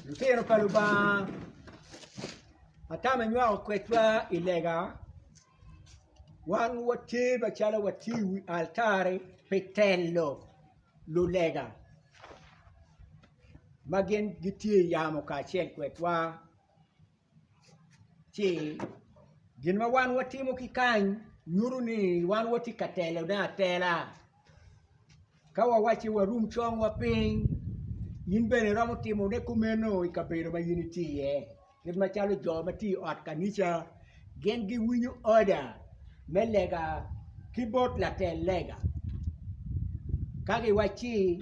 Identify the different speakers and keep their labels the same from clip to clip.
Speaker 1: Lutero paluba atama nywa kwetwa ilega wan wati bachala wati altare petello lulega magen giti yamo ka chen kwetwa chi ginma wan wati mo kikany nyuru ni wan wati katelo na tela kawa wachi warum chong wa ping yin bene ramo timo ne kumeno ikabero ma yin tiye ket machalo jo mati ot kanisa gen gi winyo oda melega keyboard la telega kage wachi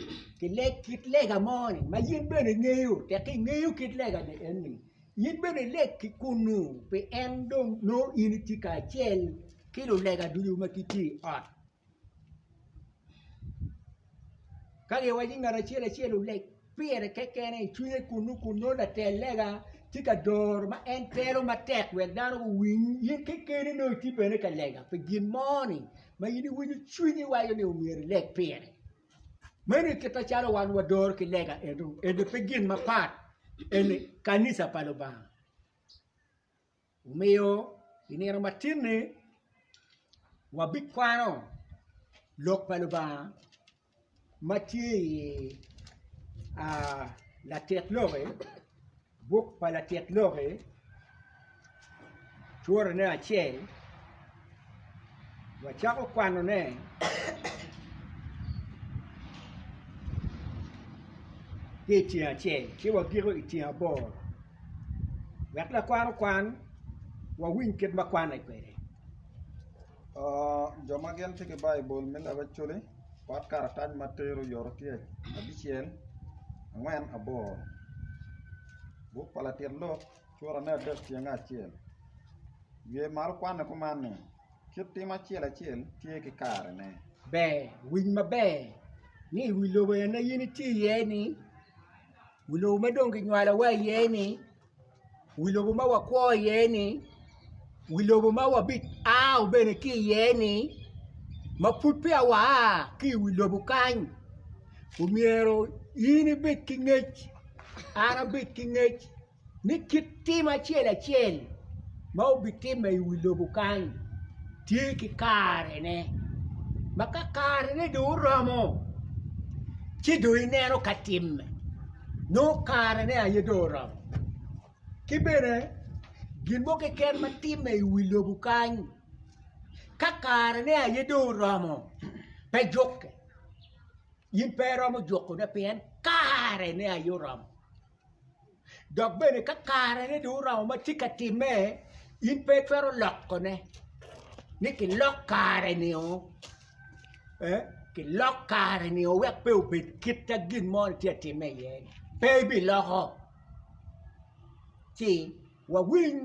Speaker 1: kit lega moni ma yin bene ngeyo te ki ngeyo kit lega de enni yin bene lek kikunu pe endong no yin tika chel kilo lega duyu makiti ot kage wachi ngara chelo lek piere kekene chunye kunu la telega tika dor ma entero ma tek we dano win yin kekene no tipene ka lega pe gin moni ma yin winyo chunye wayo ne umir lek piere mene kita chalo wan wador ki lega edu pe gin ma pat ene kanisa paloba umeo inero matine wabikwano lok paloba mati la tête lore bok pa la tête lore chuor ne achel wachako kwano ne kiti achel kiwa giro itia bor wakla kwano kwan wa win ket makwana kwere
Speaker 2: joma gen tike bible mel abachole pat karatan matero yortie abichiel ngwen abor buk pala tierlo chura na dek tieng achiel ye mar kwane kumane kitim achiel tie ki kare ne
Speaker 1: be win mabe ni wilowe na yini ti yeni wilowe madongi nywala wa yeni wilowe ma wakwo yeni wilowe ma wabit au bene ki yeni maput pia wa ki wilowe kany umiero yini bit kingech ana bit kingech ni kitima achiel ma ubitima iwilobo kany tie ki kare ne maka kare ne do romo chi do inero katime no kare ne aye do romo kibere ginbo ke ken matime iwilobo kany ka kare ne aye do romo pe jokke yin pero mo joko na pen kare ne ayoram dok bene ka kare ne do ram ma tikatime yin pe pero lokko ne ni ki lokare ne o ki lokare ne o wek pe obit kita gin mon tiatime ye pe bi loko ti wa win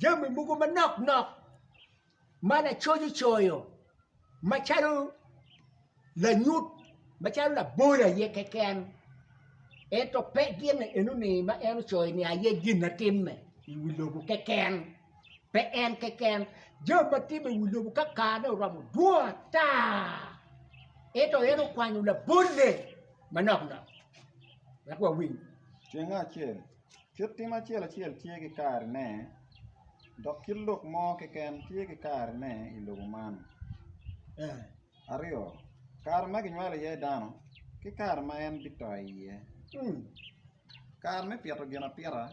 Speaker 1: jami mugo manok mana choyo machalo la nyut machalo la bola ye keken eto pe gine enuni ma eno choy ni aye gina timme iwilobu keken pe en keken joma timme iwilobu kakane ramu duata eto eno kwanyu la bonde manok lakwa win
Speaker 2: tieng achiel kitim achiel tie ki kare ne dok kilok mo keken tie ki kare ne ilobu man ario kar ma ginywale ye dano ki kar ma en bitoy ye kar me pieto gina piera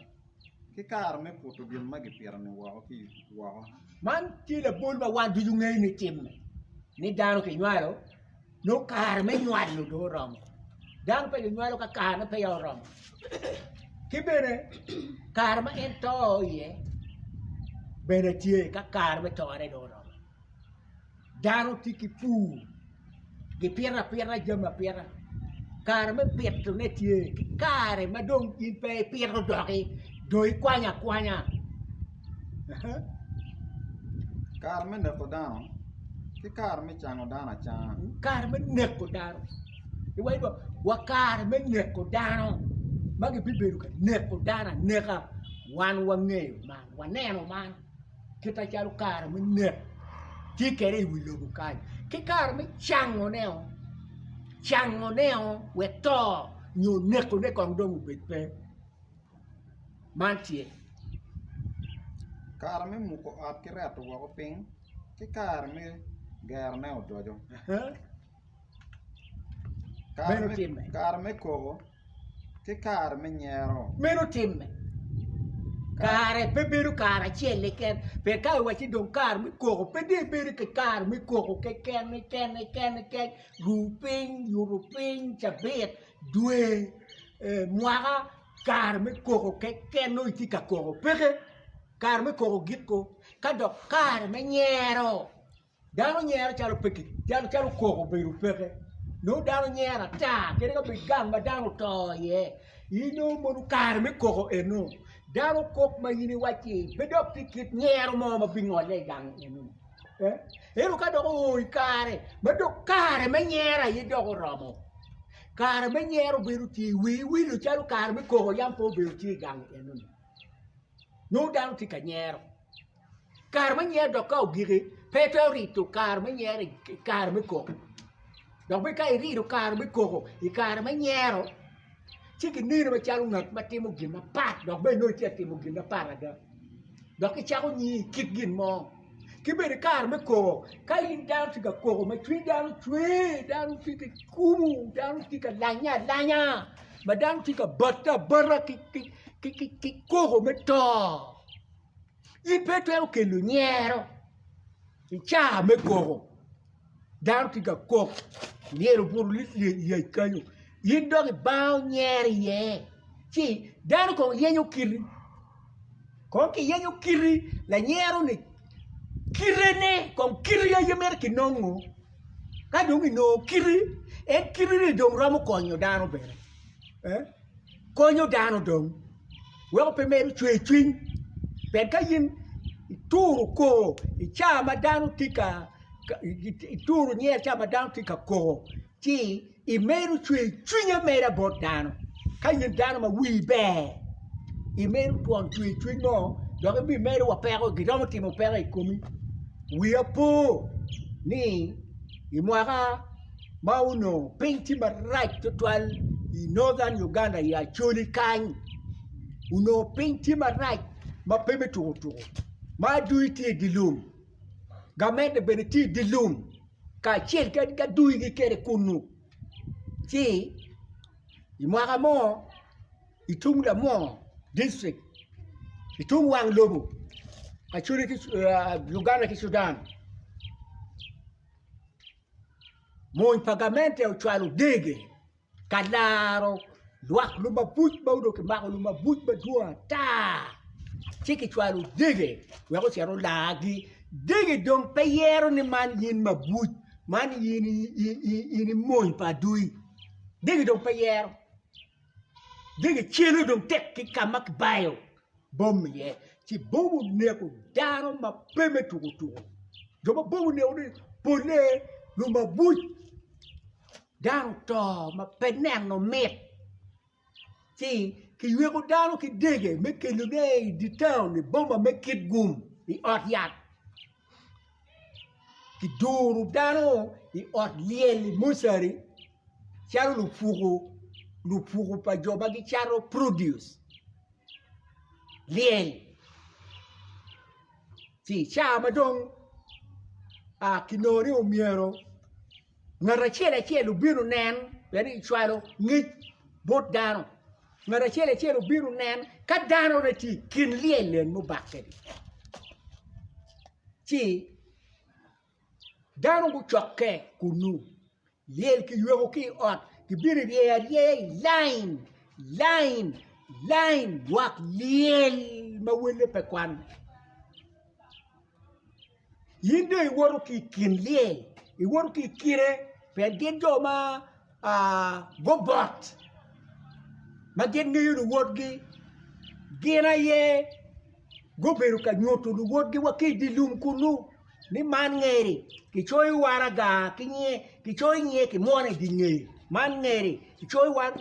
Speaker 2: ki kar me puto gin ma gipiera ni wako ki wako
Speaker 1: man ti la bol ma wan du ngey ni timme ni dano ki nywalo no kar me nywalo do rom dano pe nywalo ka kar me pe yo rom kibere kar ma en to ye bene tie ka kar me to re do rom dano tiki pu gi piera jama piera kare me pietro ne tie kare madong in pe piero doki doi kwanya
Speaker 2: kar me ne kodano ki kar me chango dana chan
Speaker 1: kare me ne kodano iwai bo wa kare me ne kodano magi biberu ka ne kodana ne ka wan wangeyo man waneno man kita chalo kare me ne ti kere wilobu kan ki kare me chango neo we to nyo neko ne kong dong ubet pe mantie
Speaker 2: Kare me muko at kire to wako ping. Ki kare me ger ne odojo. Kare me kogo. Ki kare me nyero.
Speaker 1: meno timme Kare beberu kara chele ken pe ka wachi don kar mi ko pe de beru ke kar mi ko ke ken rupin europin chabet due mwara kar mi ko ke ken no itika ko pe kar mi ko gitko ka do kar me nyero dano nyero chalo peki chalo ko beru pe no dano nyera ta kere ka bigang ma dano to ye ino mo kar mi ko eno daro kok ma yini wachi bedok tikit nyero mo ma bingole gang enu ero ka do oi kare bedok kare ma nyera yi do romo kare ma nyero beru ti wi lu chalu kare me ko yam po beru ti gang enu no daro ti ka nyero kare ma nyero do ka ogire petori to kare ma nyero kare me ko do be kai ri do kare me ko I kare ma nyero Chiki nini machalu ngat matimo gima pat dok be no tia timo gima parada dok ki chago ni kit gin mo ki be kar me ko ka in down to ko ma twi down to the kumu down to the lanya ma down to the bata bara ki ko me to I petro ke lu nyero I cha me ko down to the ko nyero buru li kanyo yin dog bao nyeri ye chi dan ko yenyo kiri ko ki yenyo kiri la nyero ni kirene kon kiri ya yemer ki nongo ka dongi no kiri e kiri ni dong ramo konyo dano bere konyo dano dong wo pe meru twin pe ka yin turu ko I chama dano tika turu nyer chama dano tika ko chi I meru twinya mera bot dano kanyin dano ma wi be I meru tuan twin no doge bi meru wa pero gidomo timo pero I komi wi apo ni I mwaka mauno pinti ma right to twal I northern Uganda ya choli kany uno pinti ma right ma peme tuko ma duiti dilum gamete beneti dilum ka chel ka duigi kere kunu Chi imwaka mo itung la mo district itung wang lobo achuri ki Uganda ki Sudan mo impagamente o chwalu dege kalaro luak luma buj baudo ke mako luma buj badua ta chiki chwalu dege wako siaro lagi dege dong peyero ni man yin mabuj man yin mo impadui Digi dong payer Digi chilo dong tek ki kamak bayo bom ye ci bomu neko daro ma peme tuku joba bomu ne oni pone lu ma buj daro to ma penang no met ci ki yego daro ki dege me ke lu ne di town ni bomba me kit gum I ot yat ki duru daro I ot lieli musari Charo lu fugu pa joba ki charo produce liel si chama dong a kinori o miero ngara chele biru nen beri charo ngit bot dano ngara chele biru nen ka dano na ti kin liel len mu bakkedi si dano bu chokke kunu liel ki yugo ki ot ki biri ye line wak liel ma wele pe kwan yinde I woru ki kin liel I woru ki kire pe gen jo ma go bot ma gen ngi yu wot gi gena ye go beru ka nyoto du wot gi waki dilum kunu ni man ngeri ki choi waraga ki choi nye ki mone di ngeri man ngeri ki choi war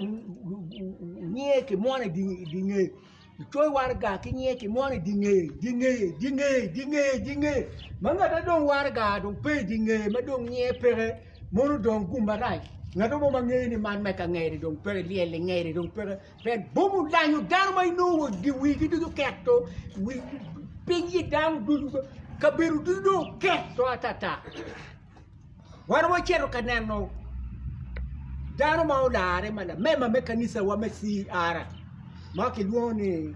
Speaker 1: nye ki mone di ngeri ki choi waraga ki nye ki mone di ngeri manga da don waraga don pe di ngeri ma don nye pere mono dong gumarai ngado mo mangeni man me ka ngeri dong per liele ngeri dong per bomu danyo dan mai no di wigi du ketto wi pigi dan du kabiru du ketto atata wana mo chero kaneno dano maulare mala mema me kanisa wa me C.E.R ma ki luoni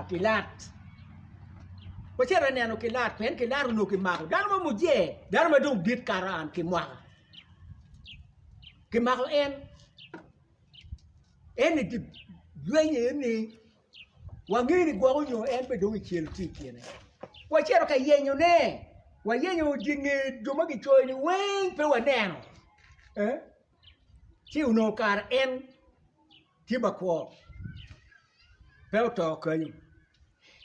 Speaker 1: kilat ko chero neno kilat pen kilat no ki mako dano mo je dano ma dong dit karan ki mwa ki mako en di dwenye ni wangini gwa nyo en pe dong chiel tikene wa chero ka yenyo ne wa yenyo dinge do magi choini wen pe wa neno chi uno kar en ti bakwo pe to kanyo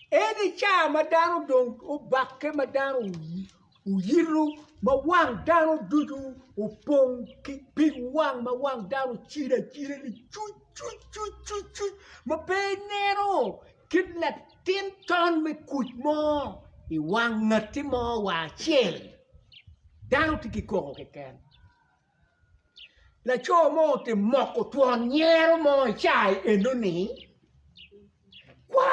Speaker 1: eni cha madano dong o bakke madano uyiru ma wang dano dudu o pong ki big wang ma wang dano chira ni chu ma pe nero kidla 10 ton me kuch mo I wang ngati mo wa chel dano tiki ko ke ken la cho mo te moko tuon nyero mo chai enoni kwa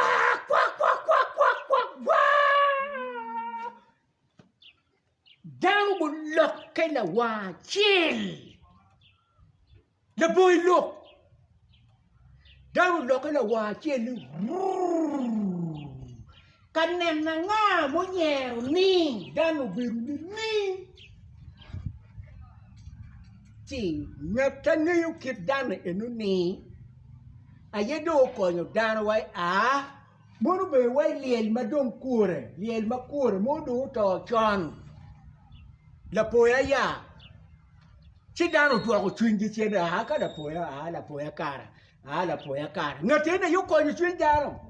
Speaker 1: dano bu lok ke la wa chel la boy lok dano lok la wa chel kanen na nga mo nyero ni dano biru ni ti natane yu kid dano enoni ayedo ko nyo dano wai mono be wai liel madong kure liel makure modo to chon la poya ya chi dano to ko twingi chena ka la poya kara la poya kara natene yu ko nyo twin dano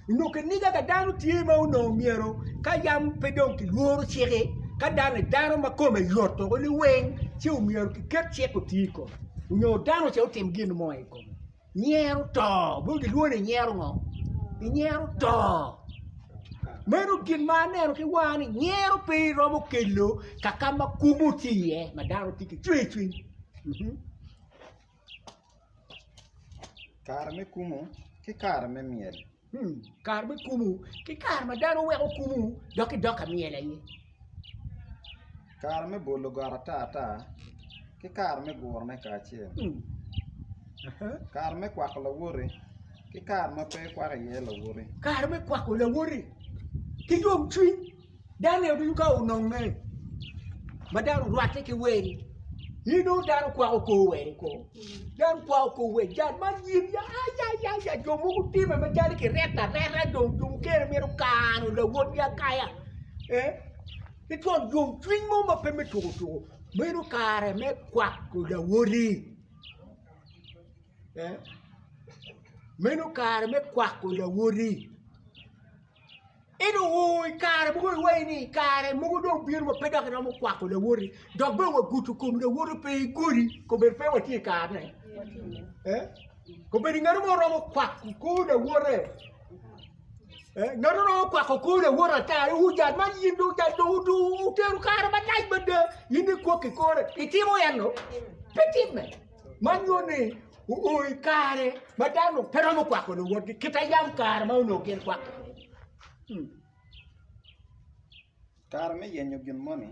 Speaker 1: no ke niga ka dano tie ma uno miero ka yam pedon ki luoro chere ka dano makome yoto ko li wen chi u miero ki ket che ko tiko no dano che utim gin mo ko nyero to bu ki luone nyero ngo nyero to mero gin manero ki wani nyero pe robo kello kakama kumutie ma dano tiki twi
Speaker 2: kar me kumo ki kar me miel
Speaker 1: kar me kumu ki kar ma dano we ko kumu doka miel ayi
Speaker 2: kar me bolo garata ki kar me gorne ka chien kar me kwak la wore ki kar ma pe kwak ye la wore
Speaker 1: kar me kwak la wore ki dom twi dano du ka unonge ma dano rwate ki weri Hino dano kwa ko we ko. Dan kwa ko we jan man yin ya jo mu ti me jari ki reta dum ke me ro kanu le won ya kaya. It was dum twin mo ma pe me to. Me ro kare me kwa ko da wori. Me ro kare me kwa ko da wori. Ino oi kare mo we ni kare mo do bir mo peda ka mo kwa ko le wori dog be wo gutu ko le wori pe guri ko be pe wo ti ka ne ko be ngaro mo ro mo kwa ko le wori ngaro ro kwa ko le wori ta u ja man yindu ja do te ru kare ba dai be de yini ko ki ko re iti mo yanno petit me man yo ne oi kare ma dano pero mo kwa ko le wori kita yam kare ma no ken kwa
Speaker 2: kar me yenyo gin money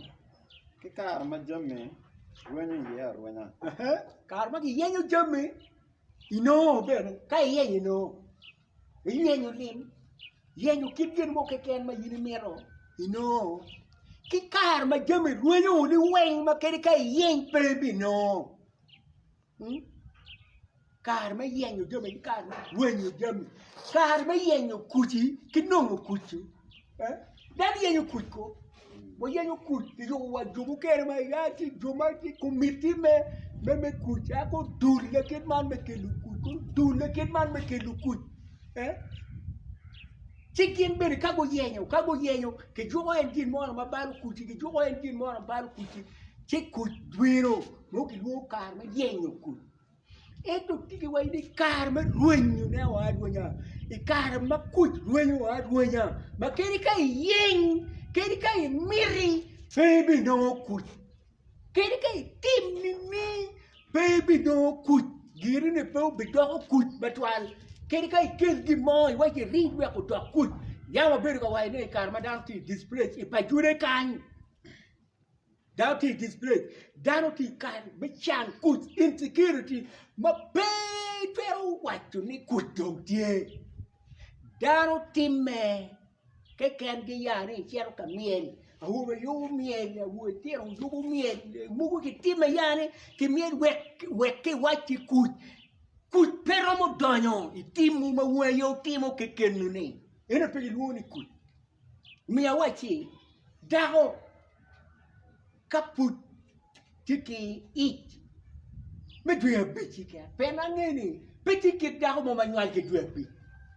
Speaker 2: ki kar ma jamme wenyo ye arwenya
Speaker 1: kar ma ki yenyo jamme ino be ka yenyo no yenyo lim yenyo kidgen mo ke ken ma yini mero ino ki kar ma jamme wenyo ni wen ma ke ka yen baby no kar ma yenyo jamme kar wenyo jamme kar ma yenyo kuchi kinongo kuchi dan yenyo kuchko mo yenyo kuchi yo wa jumu kere ma yati juma ti kumiti me kuchi ako dul le ket man me kelu kuchi dul le ket man me kelu kuchi chikin be ka go yenyo ke jogo en din mo ma balu kuchi ke jogo en din mo ma balu kuchi che kuchi dwiro mo ki lo kar ma yenyo kuchi eto tiki wa ini karma ruenyo ne wa ruenya I karma kuch ruenyo wa ruenya ma keri kai yeng keri kai miri baby no kuch Kere kai tim ni baby no kut giri ne pe be do kut batwal kere kai kel di moy wa ke ri we ko do kut ya ma be ko wa ne kar ma down to display e pa jure kan down to display down to kan be chan kut insecurity ma be pero wa tu ni kut do tie down to me cái ken cái ya này chero ka miel hu yu miel hu tiro yu miel mu cái tim ya này cái miel wek cái wa ti kut pero mo donyo i tim mu ma wa yo tim o ke kenu ni ena pe lu ni kut mi ya wa chi dago kaput tiki it me dwe be chi ka pe na ngeni pe tiki dago mo ma nyal ke dwe be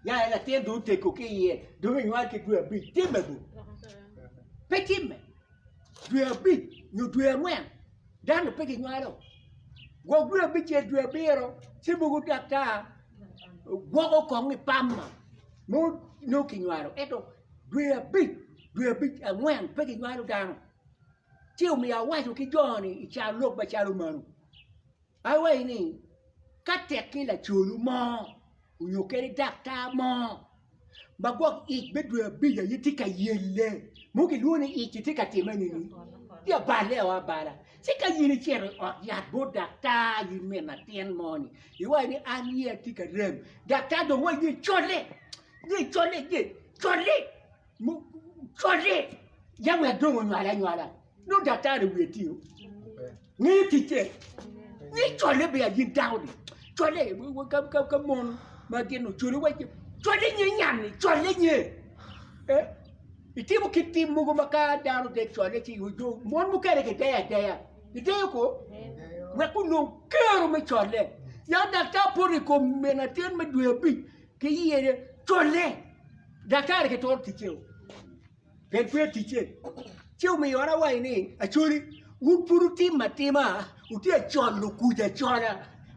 Speaker 1: ya la tien do te ko ke ye do me nyal ke dwe be timbe do petit me dwe bi ñu dwe ngwen dan pe ke nyalo go dwe bi che dwe biro si bu ta go ko ko ngi pamma mo no ki nyalo eto dwe bi ngwen pe ke nyalo dan chiu mi ya wa ki joni i cha lok ba cha lu manu ai wa ni ka te ki la chulu mo unyo ke dakta mo ba go ik be dwe bi ya yiti ka yelle mo ke lu ni ik ti ka ti mani ni ya ba le wa ba la si ka yini chere o ya bo dakta yi me na tien mo ni i wa ni an ye ti ka rem dakta do wa ni chole mo chole ya wa do mo nyala no dakta de we ti o ni ti che ni chole be ya yin down chole wo ka mon ma ke no chole wa chole ni nyam ni chole ni itimu kitimu go maka daru de chole ti ujo mon mu kere ke daya ide ko we ku no kero me chole ya dakta pori ko menaten me due bi ke yere chole dakta ke tor ti cheo pen pe ti cheo me yora wa ni a chori u puru ti matima u ti cholo ku de chora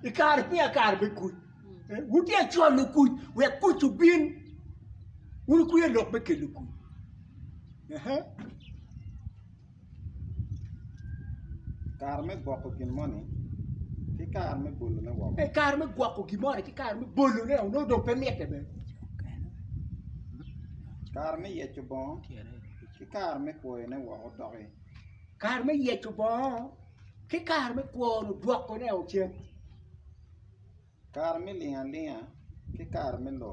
Speaker 1: ikare pi akar be ku u ti cholo ku we ku tu bin u ku ye lok be ke ku
Speaker 2: kar me gwako kin moni ki kar me bolo ne wa
Speaker 1: e kar me gwako ki moni ki kar me bolo ne no do permette be
Speaker 2: kar me ye chubon ki kar me ko ne wa o doge
Speaker 1: kar me ye chubon ki kar me ko no dwako ne o che
Speaker 2: kar me lian ki kar me lo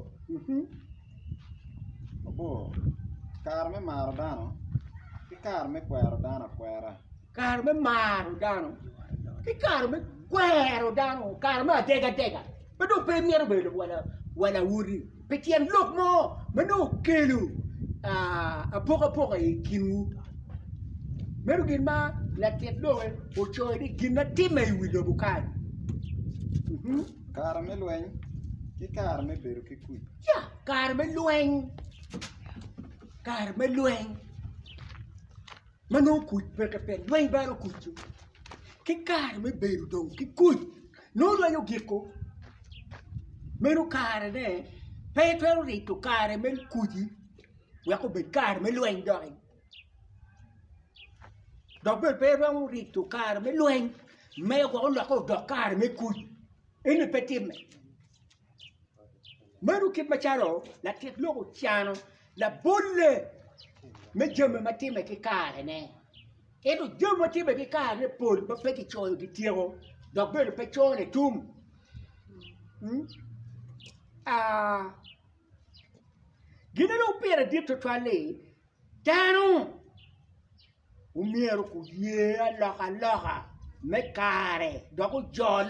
Speaker 2: abo kar me maro dano ki kar me kwero dano kwera
Speaker 1: kar me maro dano ki kar me kwero dano kar me dega be do pe miero be wala wuri pe tien lok mo me no kelu a poka e kinu meru gin ma la tet do o choy di gin na time wi do bukai
Speaker 2: kar me lwen ki kar me beru ki kuy
Speaker 1: ya kar me lwen mano kuy pe lwen ba ro kuy ki kar me beru dong ki kuy no lo yo giko mero kar ne pe pero ri to kar me kuy wa ko be kar me lwen dong do be pero ri to kar me lwen me ko lo ko do kar me kuy ene petit me mero kit macharo la tet logo chiano la bolle me jeme matime che care ne e do jeme matime che care pol ba pe che choyo di tiro do be pe chone tum gina no pere dito twale tano umiero ku ye aloha me care do ko jol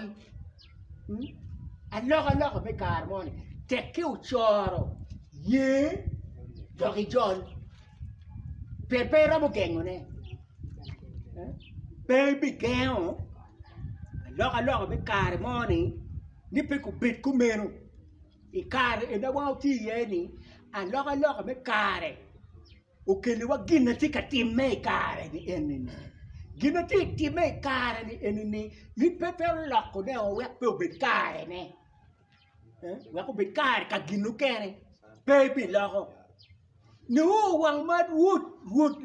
Speaker 1: aloha me care moni te che u choro ye do ki jol per robo gengo ne baby gengo aloha me care moni ni pe ku bit ku meno i care e da wa ti ye ni aloha me care o che le wa gina ti ka ti me care ni enni gina ti me care ni enni ni pe locco ne o we pe o bit care ne wa ko bit care ka ginu kene baby logo no wang mat wood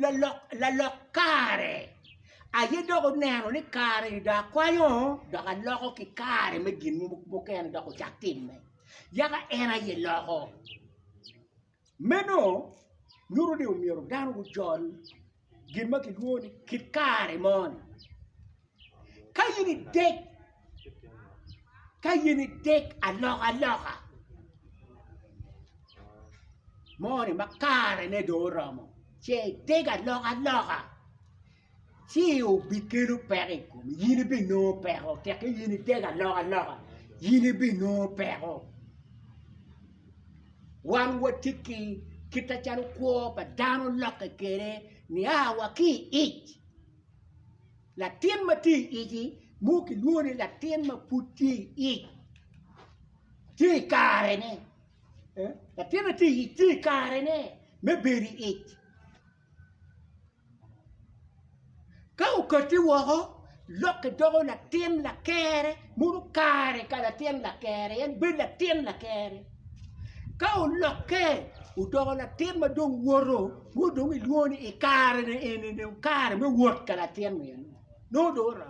Speaker 1: la loc care Aye dogo neno ni kare da kwayo da ka loko ki kare me gin mo ken da ko chatin me yaga era ye loko meno nuru de umiero dano go jol gin ma ki luoni ki kare mon kayini dek aloka moni makare ne do ramo che dek aloka si o bikero pere come yini bi no pero te che yini dek aloka yini bi no pero wan watiki kita charo ko pa dano loka kere ni awa ki ich la tien mati iji muki luoni la tien ma puti ich ti kare ne la tien mati ti kare ne me beri ich kau kati waho loka dogo la tien la kere muru kare ka la tien la kere en bi la tien la kere kau loke udogo la tien ma dong woro wo dong I luoni I kare ne ene kare me wot ka la tien me no do ra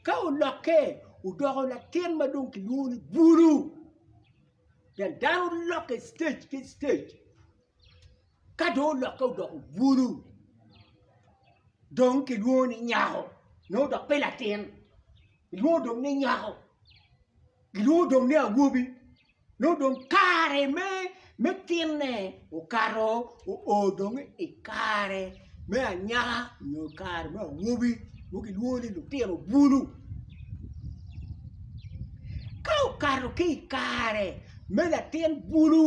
Speaker 1: kau loke udogo la tien ma dong ki luoni buru dan down loke stage ka do loke udogo buru dong ki luoni nyaho no do pe la tien luo dong ni nyaho luo dong ni agubi no dong kare me tiene o caro o dong ikare me anya no kare me wubi muki luoni lo tieno bulu kau caro ki kare me la tien bulu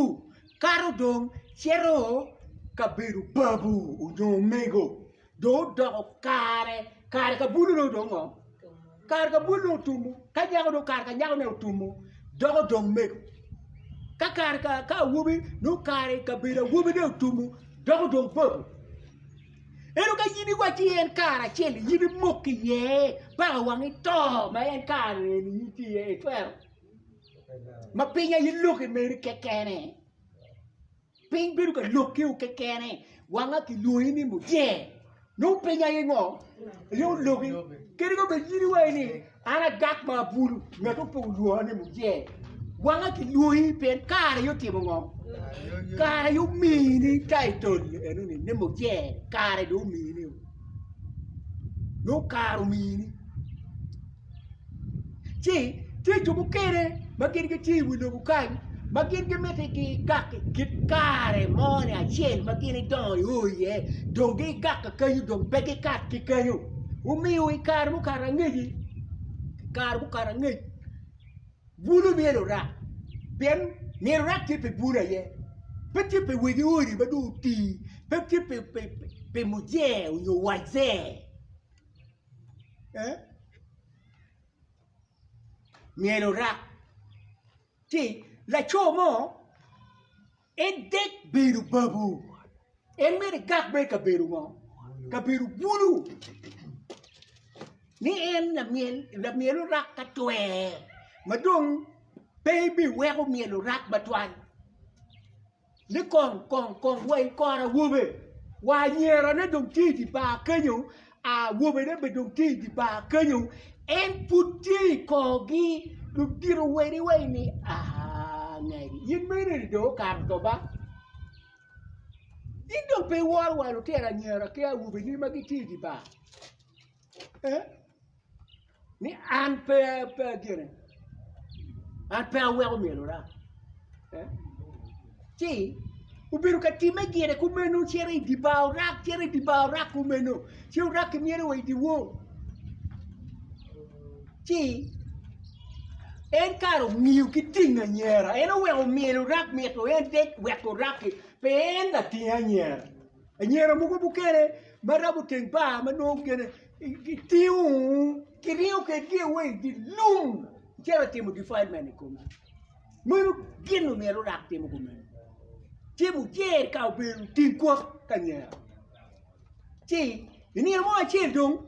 Speaker 1: caro dong chero kabiru babu uno mego do kare ka bulu no dong kare ka bulu no tumu ka nyago do kare ka nyago ne tumu do dong mego kakar ka wubi no kare kabira wubi de tumu dogo dong babu ero ka yini wati en kara cheli yini mokki ye ba wangi to ma en kare ni ti ye twero ma pinya yi look me kekene ping biru ka look you kekene wanga ki luini mu je no pinya yi ngo yo look kiri ko be yini wa ni ana gak ma buru ngato po luani mu je wanga ki lui pen kare yo timo ngom kare yo mini title eno ni nemo je kare do mini no karo mini ti tu bukere magin ke ti wu no bukai magin ke mete ki gak ki kare mone a chel magin don yo ye don ge gak ka yu don bege kat ki kayo u mi u kar mu karangi kar bu karangi bulu bielo ra ben ne ra pe bura ye pe pe wedi ori ba du ti pe muje yo waze mielo ra ti la chomo e dek biru babu en me gak be ka biru mo ka biru bulu ni en la mielo ra ka twe madung baby wego mielo rak batwan ni kon way kora wube wa nyera ne dong ti di ba kanyo a wube ne be dong ti di ba kanyo en puti kogi du diro way ni ngai yin mere do kar to ba in dong pe war wa lo tera nyera ke a wube ni magi ti di ba ni an pe gere an pe awero mielo ra ti ubiru ka time gere kumeno chere di ba rak kumeno che rak mielo we di wo ti en caro miu ki tinga nyera en awero mielo rak mieto en dek weko rak pe en la tinga nyera mugo bukere marabu ten ba mano gene tiu kirio ke die we di lum Jera temo defilement kuma. Munu ginu mero rak temo kuma. Temo jer kau beru tim kuak kanya. Ti ini mo acher dong.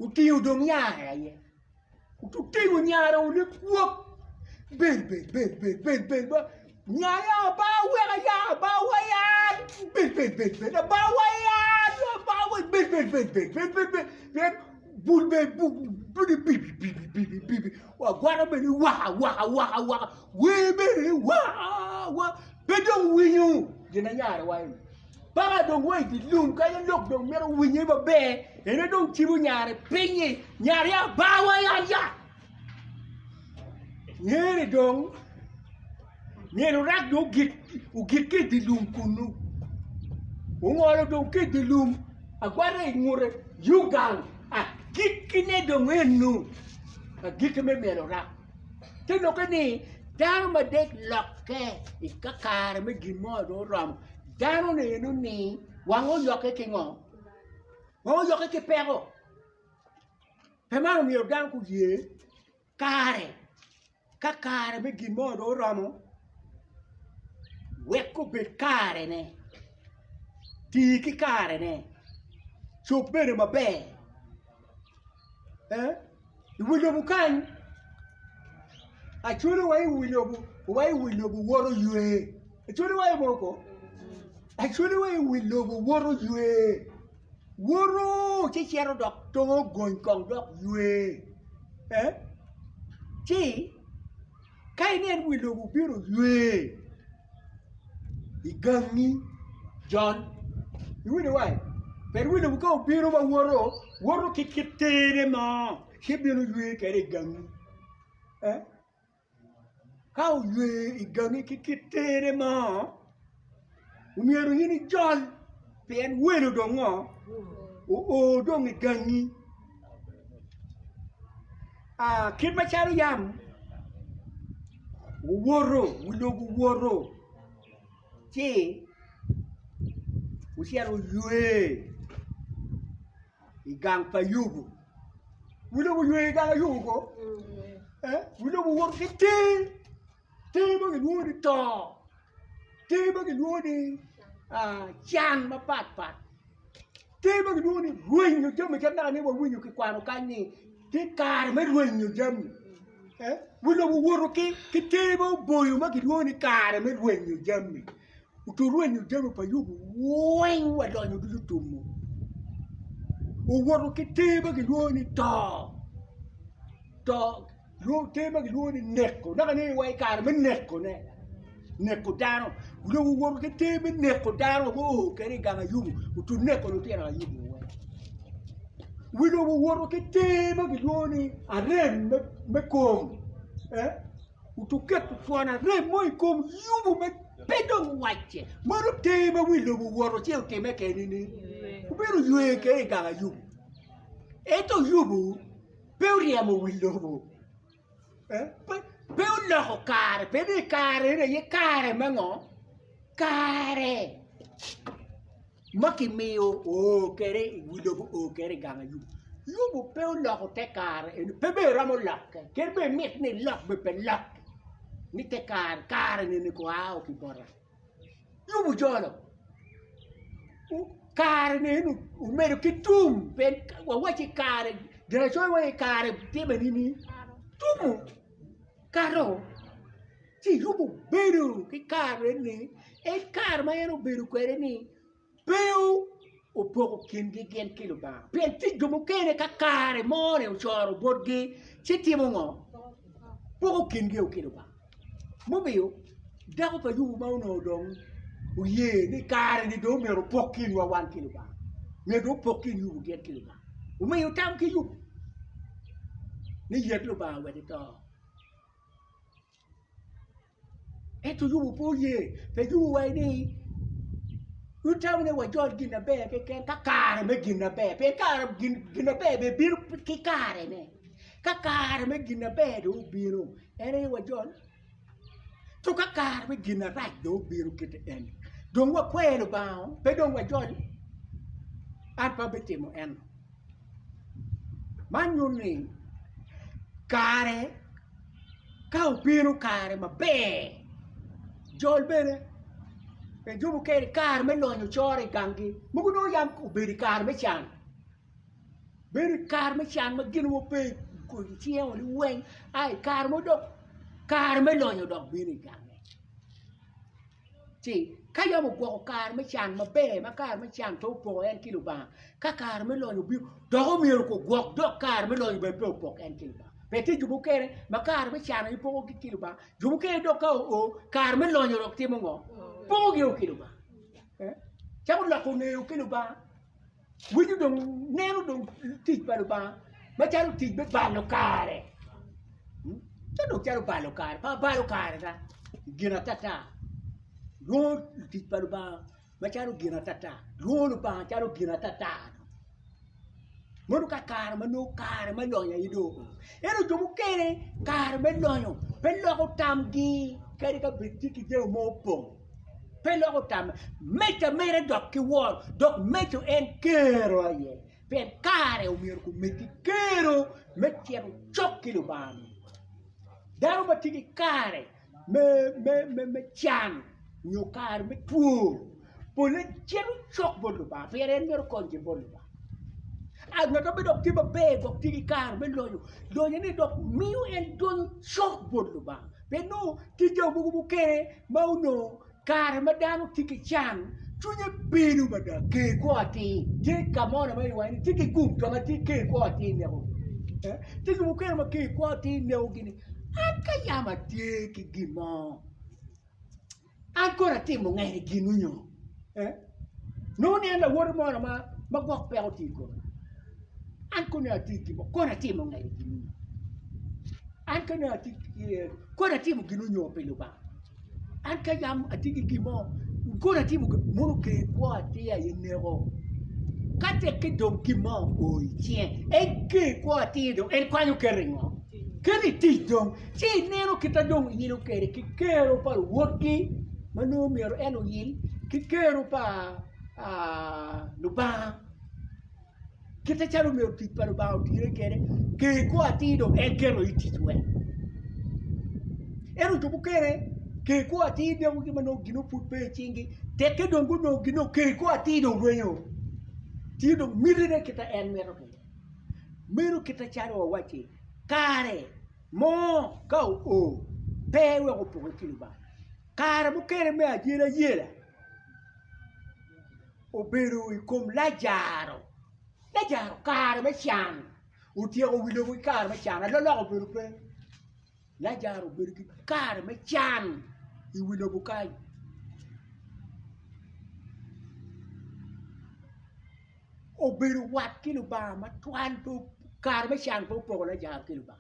Speaker 1: Utiu dong ya ye. Utiu nyara ule kuak. Ben ba. Nyaya ba wa ya. Ben ba wa ya. Ba bul be bibi wa gwara be wa we be wa be don winyu dina nyaare way para don way di lum ka ya lok don mero winyu ba be ene don tibu nyaare penye nyaare ya bawa ya nyere don nyere rak do git u git ke di lum kunu u ngoro don ke di lum agwara ngure yugal a git kine don enu a git me mero rak te no kani daro ma dek lokke ikakare me gimo do ram daro ne no ni wango yoke ke ngo wango yoke ke pero pemano mi odan ku ye kare kakare me gimo do ramo weko be kare ne ti ki kare ne so bere ma be wulo bukan achuri wai wulo bu woro yue achuri wai moko achuri wai wulo bu woro yue woro che chero dok to gon kong dok yue chi kai nen wulo bu biro yue igangi John wulo wai per wulo bu ko biro ba woro kikitere ma kibiro yue kere gangi kau yue igangi kikitere ma umieru yini John pen welo dongo o dong igangi kid machari yam woro che usiaro yue igang pa yubu wulo yue igang yubu ko wulo woro kite te ba luo di to te ba luo di chan ma pat te ba luo di ruinyo jam me kana ne wa ruinyo ki kwano kani ti kar me ruinyo jam wulo woro ki te ba boyo ma ki luo ni kar me ruinyo jam utu ruinyo jam pa yubu wen wa do nyu du tumu o woro ki te ba luo ni to lo tema che lo necco da ne wai car me necco dano lo woro che tema necco dano o che ri gana yubu tu necco lo tira yubu lo woro che tema che lo ni a rem me com tu che tu suona rem moi com yubu me pedon wache ma lo tema lo woro che o tema che ni vero yue che ri gana yubu e to yubu peuriamo lo Peu lo kare, pe kare ne ye kare mango. Kare. Maki meo o kere wulo o kere ganga yu. Yu peu lo te kare, pe be ramo lak. Ker be mit ni lak be pe lak. Ni te kare ne ko ao ki bora. Yu jolo. Kare ne no o mero ki tum, pe wa chi kare. Dere so wa kare te benini. Tumu caro ti yubu beru che caro ne e karma ero beru quere ne peu o poco kindi gen kilo ba per ti gumo kene ka kare more o choro borgi ci ti mo ngo poco kindi o kilo ba mo bio da ko pa yubu ma no don o ye ni kare ni do mero pokin wa 1 kilo ba me do pokin yubu gen kilo ba o me yo tam ki yubu ni yet lo ba we to e tu yubu po ye pe yubu wai ni u tam ne wa jod gina be ke ka kare me gina be pe kare gina be biru ki kare ne ka kare me gina be do biru ere wa jod tu ka kare me gina right do biru kite en don wa kwero ba pe don wa jod an pa betimo en man yuni Kare, kau biru kare ma be, jol bene, e jubu kere kare me lonyo chore gangi, mugu no yam ku beri kare me chan ma ginu mo pe ku chie woni wen, ai kare mo dok, kare me lonyo dok beri gangi, chị cái giờ một cuộc cà mới chàng mà bè mà cà mới chàng thâu po en kilo ba các cà mới lo nhiều đó miêu của cuộc đó cà mới lo nhiều po en kilo ba về thì chúng kêu mà cà mới chàng ấy po kilo ba chúng kêu đó câu cà mới lo nhiều thì mà ngó po nhiều kilo ba chắc là con nhiều kilo ba với những đồng neo đồng thịt ba mà cha thịt biết bàn nó cà đấy chắc đâu cha nó bàn nó cà ba nó cà ra gina tata Ron ti paruba macaro gina tata ron ba charo gina tata monu ka kar manonya ido ero jomu kere kar melonyo pelo ko tamgi kere ka bitiki je mo po pelo ko tam meta mere dok ki wor dok meto en kero aye pen kare o mir ku meti kero metiero chokki lo bani daro batiki kare me chan nyo kar me tuo pole chero chok bolu ba pere mer konje bolu ba a na to dok ti ba be dok ti kar me loyo ni dok miu en don chok bolu ba pe no ti jo bu kere ma uno kar ma dano ti ki chan tunya biru ba da ke ko ati ti kamona mai wani ti ki kum to ma ti ke ko ati ne ko ti bu kere ma ke ko ati ne o gini anka yama ti ki gimo ancora temo ngai ginunyo non è la wor mo ma gok pe oti ko anko ne ati ki ko na temo ngai ginunyo anko ne ati ko na temo ginunyo pe lo ba anka yam ati ki mo ko na temo mo ke ko ati ya yenero kate ke don ki mo o tien e ke ko ati do e kwa nyu keringo keni ti don si nero kita don yino kere ki kero par woki manu mero eno yil ki kero pa luba kita charo mero ti pa luba o tire kere ke ko atido e kero iti tue ero to kere ke ko atido mo manu gino put pe chingi te ke don no gino ke ko atido wenyo ti do mirire kita en mero kita charo wachi kare mo kau o pewe ko po kiluba Kare mo kere me ajira yera. O beru I kom la jaro kare me chan. O tie o wilo wi kare me chan. La la o beru pe. La jaro beru ki kare me chan. I wilo bu kai. O beru wat kilo ba ma twan to kare me chan po la jaro kilo ba.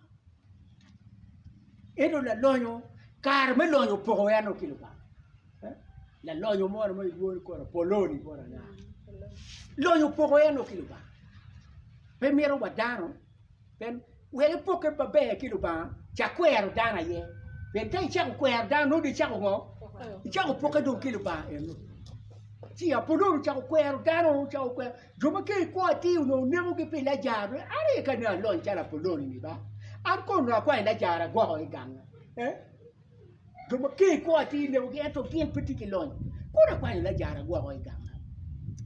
Speaker 1: Edo la lonyo kar me lonyo poco ya no kilo ba la lonyo mo mo iwo ko poloni ko na lonyo poco ya no kilo ba pe mero badano pen we poco ba be kilo ba cha kwero dana ye pen tai cha kwero dana no di cha ko poco do kilo ba ti a poloni cha kwero dana cha kwero jo ma ke ko ti no ne ke pe la jaro are ka na lon cha la poloni ni ba an ko na kwa la jara go I ganga Como que coati ne o geto bien petit kilon. Kora kwa la jara gwa o iganga.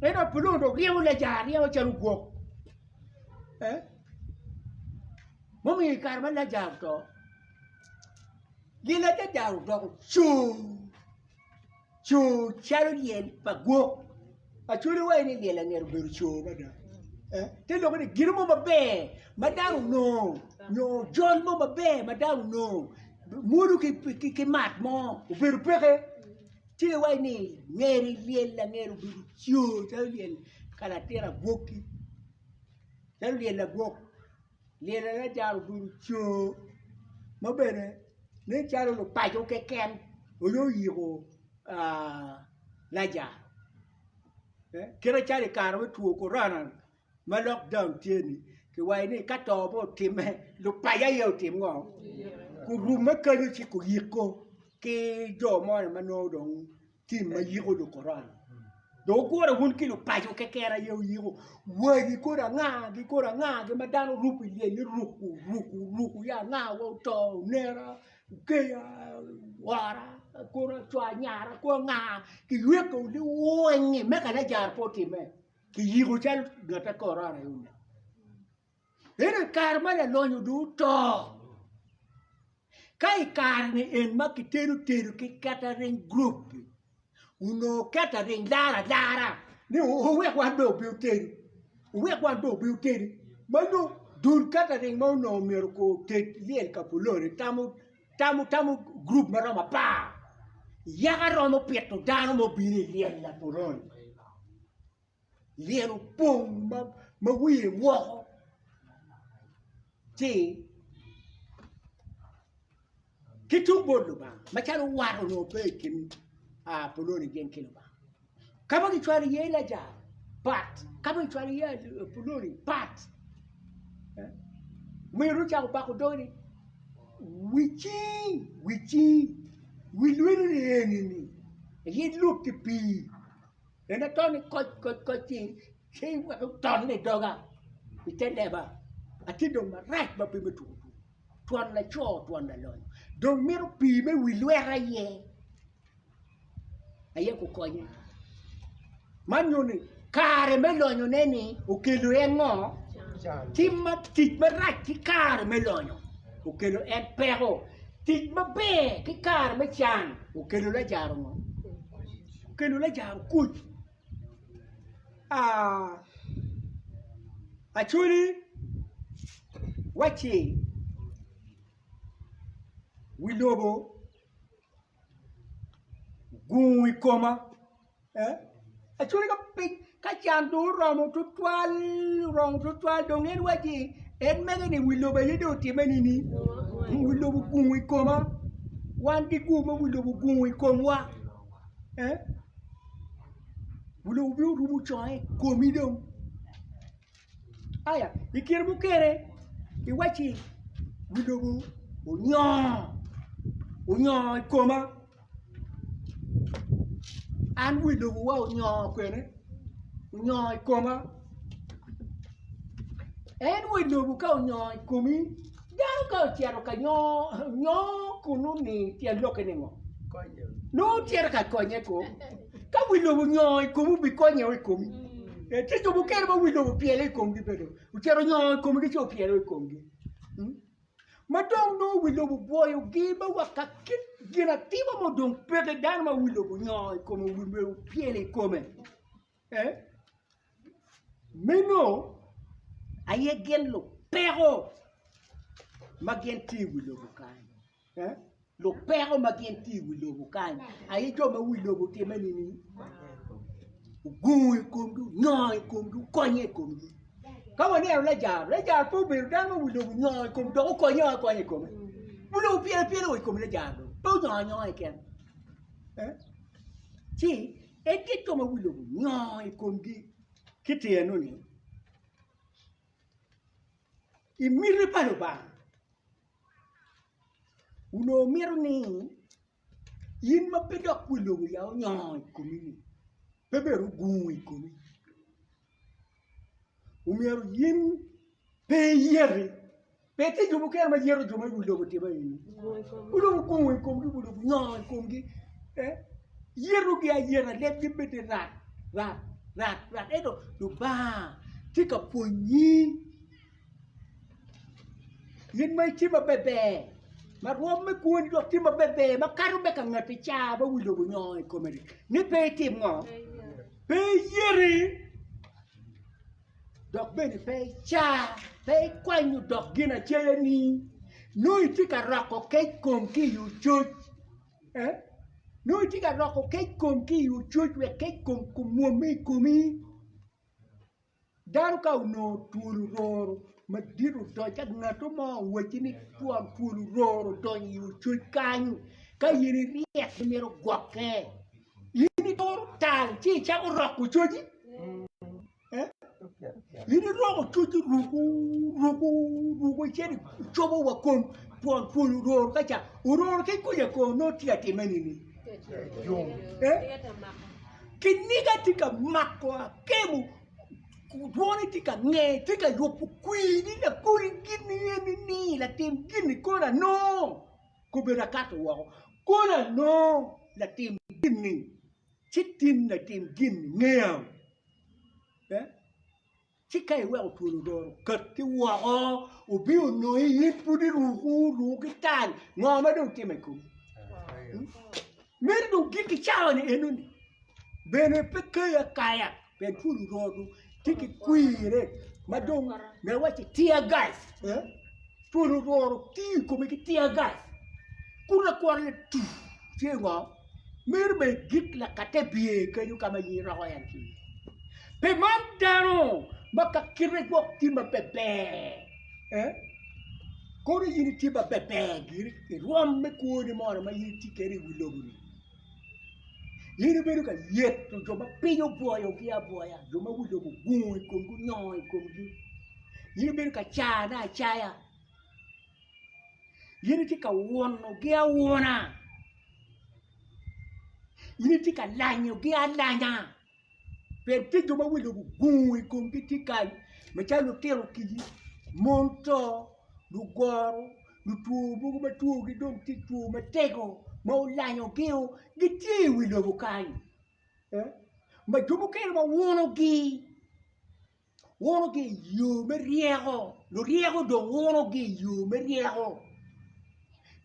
Speaker 1: Era pulundo riu la jara riu charu gwo. Momi karma la jara to. Gila ta jara to. Chu charu yen pa gwo. A churi wa ni lela ner beru chu bada. Te lo ni girmo mabe. Madaru no jol mo mabe madaru no. Muru ki mat mo beru peke ti wai ni ngeri liela ngeru beru chio taliel kala tera boki taliel la bok liela la jaru beru chio ma bene ne jaru lo pa jo ke ken o yo yiro la jaru kera chari karo tu ko rana ma lockdown tieni ki wai ni ka to bo time lo pa ya yo tim ngo ku ruma kanyo chi ku yiko ke jo mo ma no dong tim ma yiko do koran do ko ra hun kilo pa jo ke kera yo yiko wa gi ko ra nga gi ma dano rupu ye ni ruku ya nga wo to nera ke ya wara ko ra chwa nyara ko nga ki yiko di wo ngi me ka na jar po time ki yiko chal gata koran yo ene karma la lonyo du to kai karne en ma ki teru ki kata ren group uno kata ring dara ni uwe kwando beauty uwe kwando beauty mano dur kata ring mo no merko te liel kapulore tamu group marama pa yaga romo pieto dano mo bini liel la puron liel pong ma wi wo ti kitu bodu ba machalo waro no pe kin a poloni gen kilo ba kama ni twali yela ja pat kama ni twali yela poloni pat mwiru cha ba ko doni wichi wi lwenu ni ye look to be ena toni ko ti sei wa ton ne doga itende ba atido marac ba pe metu tuan la cho tuan la lon don miro pi me wi lwera ye aye ko konye manyoni kare me lonyo neni okelo engo timma tit marac ki kare me lonyo okelo en pero tit mabe ki kare me chan okelo la jaro ngo okelo la jaro kuch achuri wachi wilobo gui koma achuri ka pik ka chandu romo tutwal dongen wachi en megeni wilobo yedo timeni ni wilobo gui koma wan di guma wilobo gui komwa wilobo bi rumu choy komidom aya ikirmu kere iwachi wilobo unyo koma an wilobo wa unyo kwene unyo koma en wilobo ka unyo komi daro ka tiaro ka nyo kunu ni tialo ke ningo no tiaro ka konye ko ka wilobo nyo komu bi konye o komi te to bukere ba wilobo piele komi bedo utiaro nyo komi ke cho piele komi madong no wilobo boyo giba wakakit gina tiba mo dong pede dan ma wilobo nyoy como wilobo piele come meno aye gen lo pero magenti wilobo kan lo pero magenti wilobo kan aye jo ma wilobo te manini gui komdu nyoy komdu konye komdu kawa ni la jar po be dan ma wilobo nyoy komdu konye komdu wilobo piele o komdu la jar po nyoy ken si e ke to ma wilobo nyoy komdu kiti no ni i mirre palo ba uno miro ni yin ma pedok wilobo ya nyoy komdu beberu gui komdu umero yin pe yeri pe te jubu kema yero juma wilobo te bayini wilobo gui komdu wilobo nyoy komdu yeru gi ayera let gi bete rat edo do ba tika ponyi yin mai tima bebe ma rom me kuoni do tima bebe ma karu be ka ngati cha ba wilobo nyoy komedi ni pe tim ngo pe yeri dok beni pe cha pe kwanyu dok gina cheni no itika rako ke kom ki yu chuch no itika rako ke kom ki yu chuch we ke kom kumomi kumi daru ka no tulu roro madiru do jak ngato mo wachini tuan tulu roro do yu chuch kanyu ka yiri riek mero gwoke yini toro tal chi cha rako chuchi yini rogo chuchi rugu cheni chobo wa kom tuan tulu roro kacha uroro ke kuya ko no tiati manini kiniga tika makwa kemu kuoni tika nge tika yopu kwini la kuri gini ni la tim gini kona no kubera kato wao kona no la tim gini chitim la tim gini ngeo chika iwe utulu doro kati wao ubi unoi hipudi rugu tan ngoma do timeku mere do giki chao ni enuni bene pekaya kaya ben fulu rodu tiki kuire madong me wachi tear gas fulu rodu ti ko me tear gas kula kwale tu tiengo merbe git la katebie kanyu kama yira hoyan ki pe mandano maka kire bok timba pepe kore yini timba pepe giri ruam me kuoni mora ma yini tikeri wiloguni yini beru ka yet to joma piyo boyo kia boya joma wujo bu gui kongu nyoy kongu yini beru ka cha na chaya yini tika wono gia wona yini tika lanyo gia lanya per ti joma wujo bu gui kongu tika machalo tero kiji monto lugoro lutubu matuo gidong titu matego maulanyo geo giti wilo bukai ma jomo kero ma wono gi yo meriego lo riego do wono gi yo meriego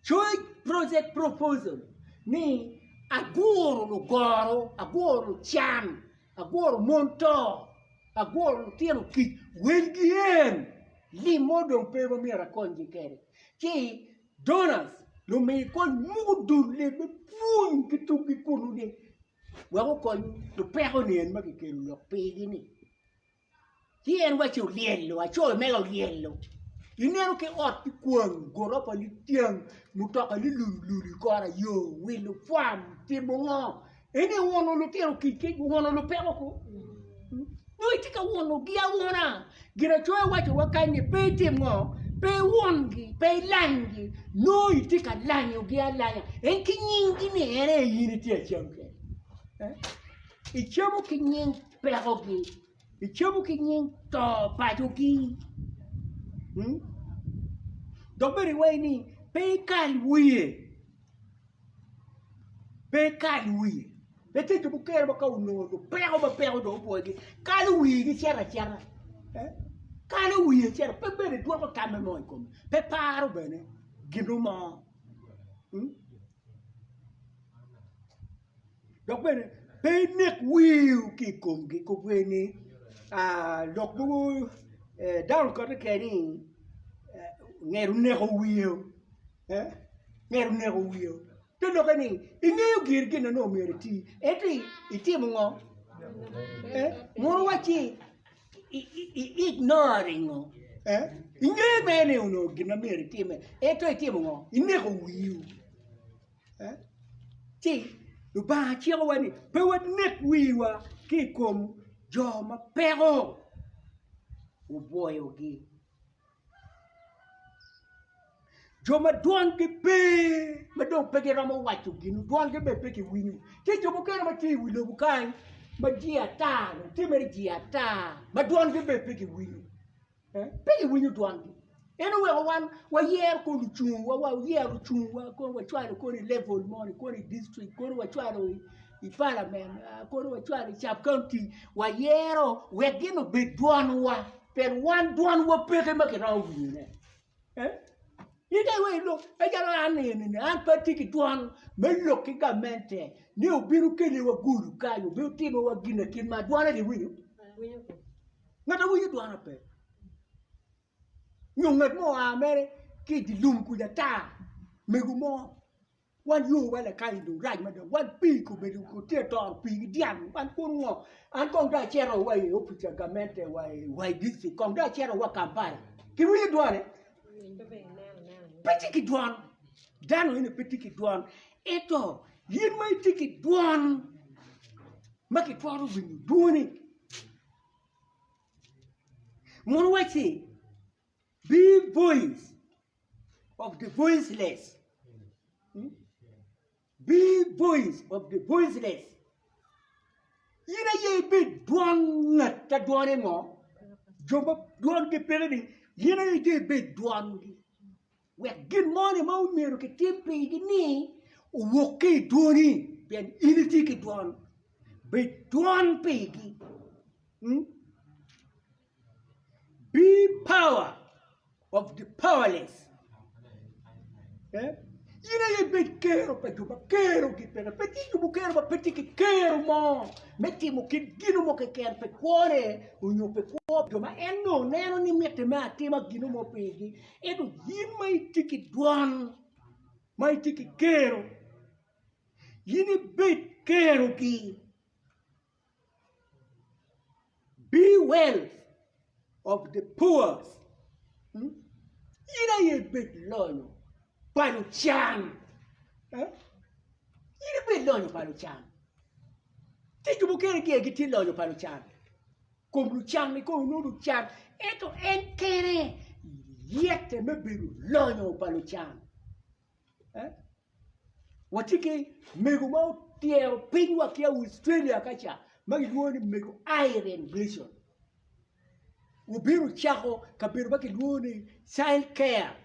Speaker 1: choi project proposal ni agoro lugoro agoro chan agoro monto agoro tieno ki wengien limodo pego mira konji kere ki donors lo me kon mudu le be pun kitu kikunu de wa ko lo pego ni en ma ke lo pegi ni ki en wa chu lielo a cho me lo lielo inero ke ot ti kuon goro pa li tiang mutoka li luli kora yo wilu fam ti mongo ene wono lo tero ki wono lo pego ko no itika wono gia wona gira choy wacho wakanye pe timo pe wongi pe langi no itika lanyo gia lanya en kinyingi ne ere yini tie chamke ichamo kinyin perogi ichamo kinyin to pajogi dobere waini pe kalwie Bete tu buker baka uno do pero do bogi kalu wi gi chera kalu wi chera pe bere do ko kame mo kom pe paro bene ginuma do bene pe nek wi ki kom gi ko bene dok bu down ko de keni ngeru ne ko wi ngeru ne ko wi no kani ingeyo girgina no meriti eti itimungo mo wachi ignoring ingeyo mene uno gina meriti me eto itimungo inego wiu ti lu ba chi wani pe wat nek wiwa ki kom joma pero o boyo gi joma duan ke pe ma dong pe ra mo wacho ginu duan ke be pe ki winu ke jomo ke ma ti wilo bukai ma dia ta ti mer dia ta ma duan ke be pe ki winu pe ki winu duan eno we wan wa yer ko lu chu wa yer chu wa ko wa chwa ko ni level mo ko ni district ko wa chwa i parliament ko wa chwa sub county wa yero we gino be duan wa per wan duan wa pe ke ma ke ra winu ne ide we lo e jalo anene an patiki tuan me lo ki gamente ni obiru kele wa guru kayo be timo wa gina kin ma duana de wiyo ngata wiyo duana pe nyungat mo a mere ki di lum ku da ta me gumo wan yo wala kai do raj ma do wan pi ko be ko te to pi diam wan ko ngo an kong da chero wa yo pita gamente wa disi kong da chero wa kampala ki wiyo duana petiki duan dano ina petiki duan eto yin mai tiki duan maki twaro bini duani mon wachi be voice of the voiceless be voice of the voiceless ina ye be duan na ta duane mo jomba duan ke peleni ina ye be duan we good morning mau meru ke tempe gini woke duani ben initi ke duan be duan pegi be power of the powerless Ina ye bet kero pa juba kero ki pera peti juba kero pa peti ki kero mo meti mo ki gino mo ke ker pe cuore unyo pe cuore juba eno neno ni mete ma ti ma gino mo pegi edo yima tiki duan mai tiki kero yini bet kero ki be wealth of the poor. Ina ye bet loyo palo chan. Ina bet loyo palo chan. Ti tu bukere ki ti loyo palo chan. Kom chan ni ko no chan. Eto en kere yete me beru loyo palo chan. Watike mego mau tiero pingwa kia Australia kacha. Magi luoni mego iron vision. Ubiru chako kabiru baki luoni C.E.R.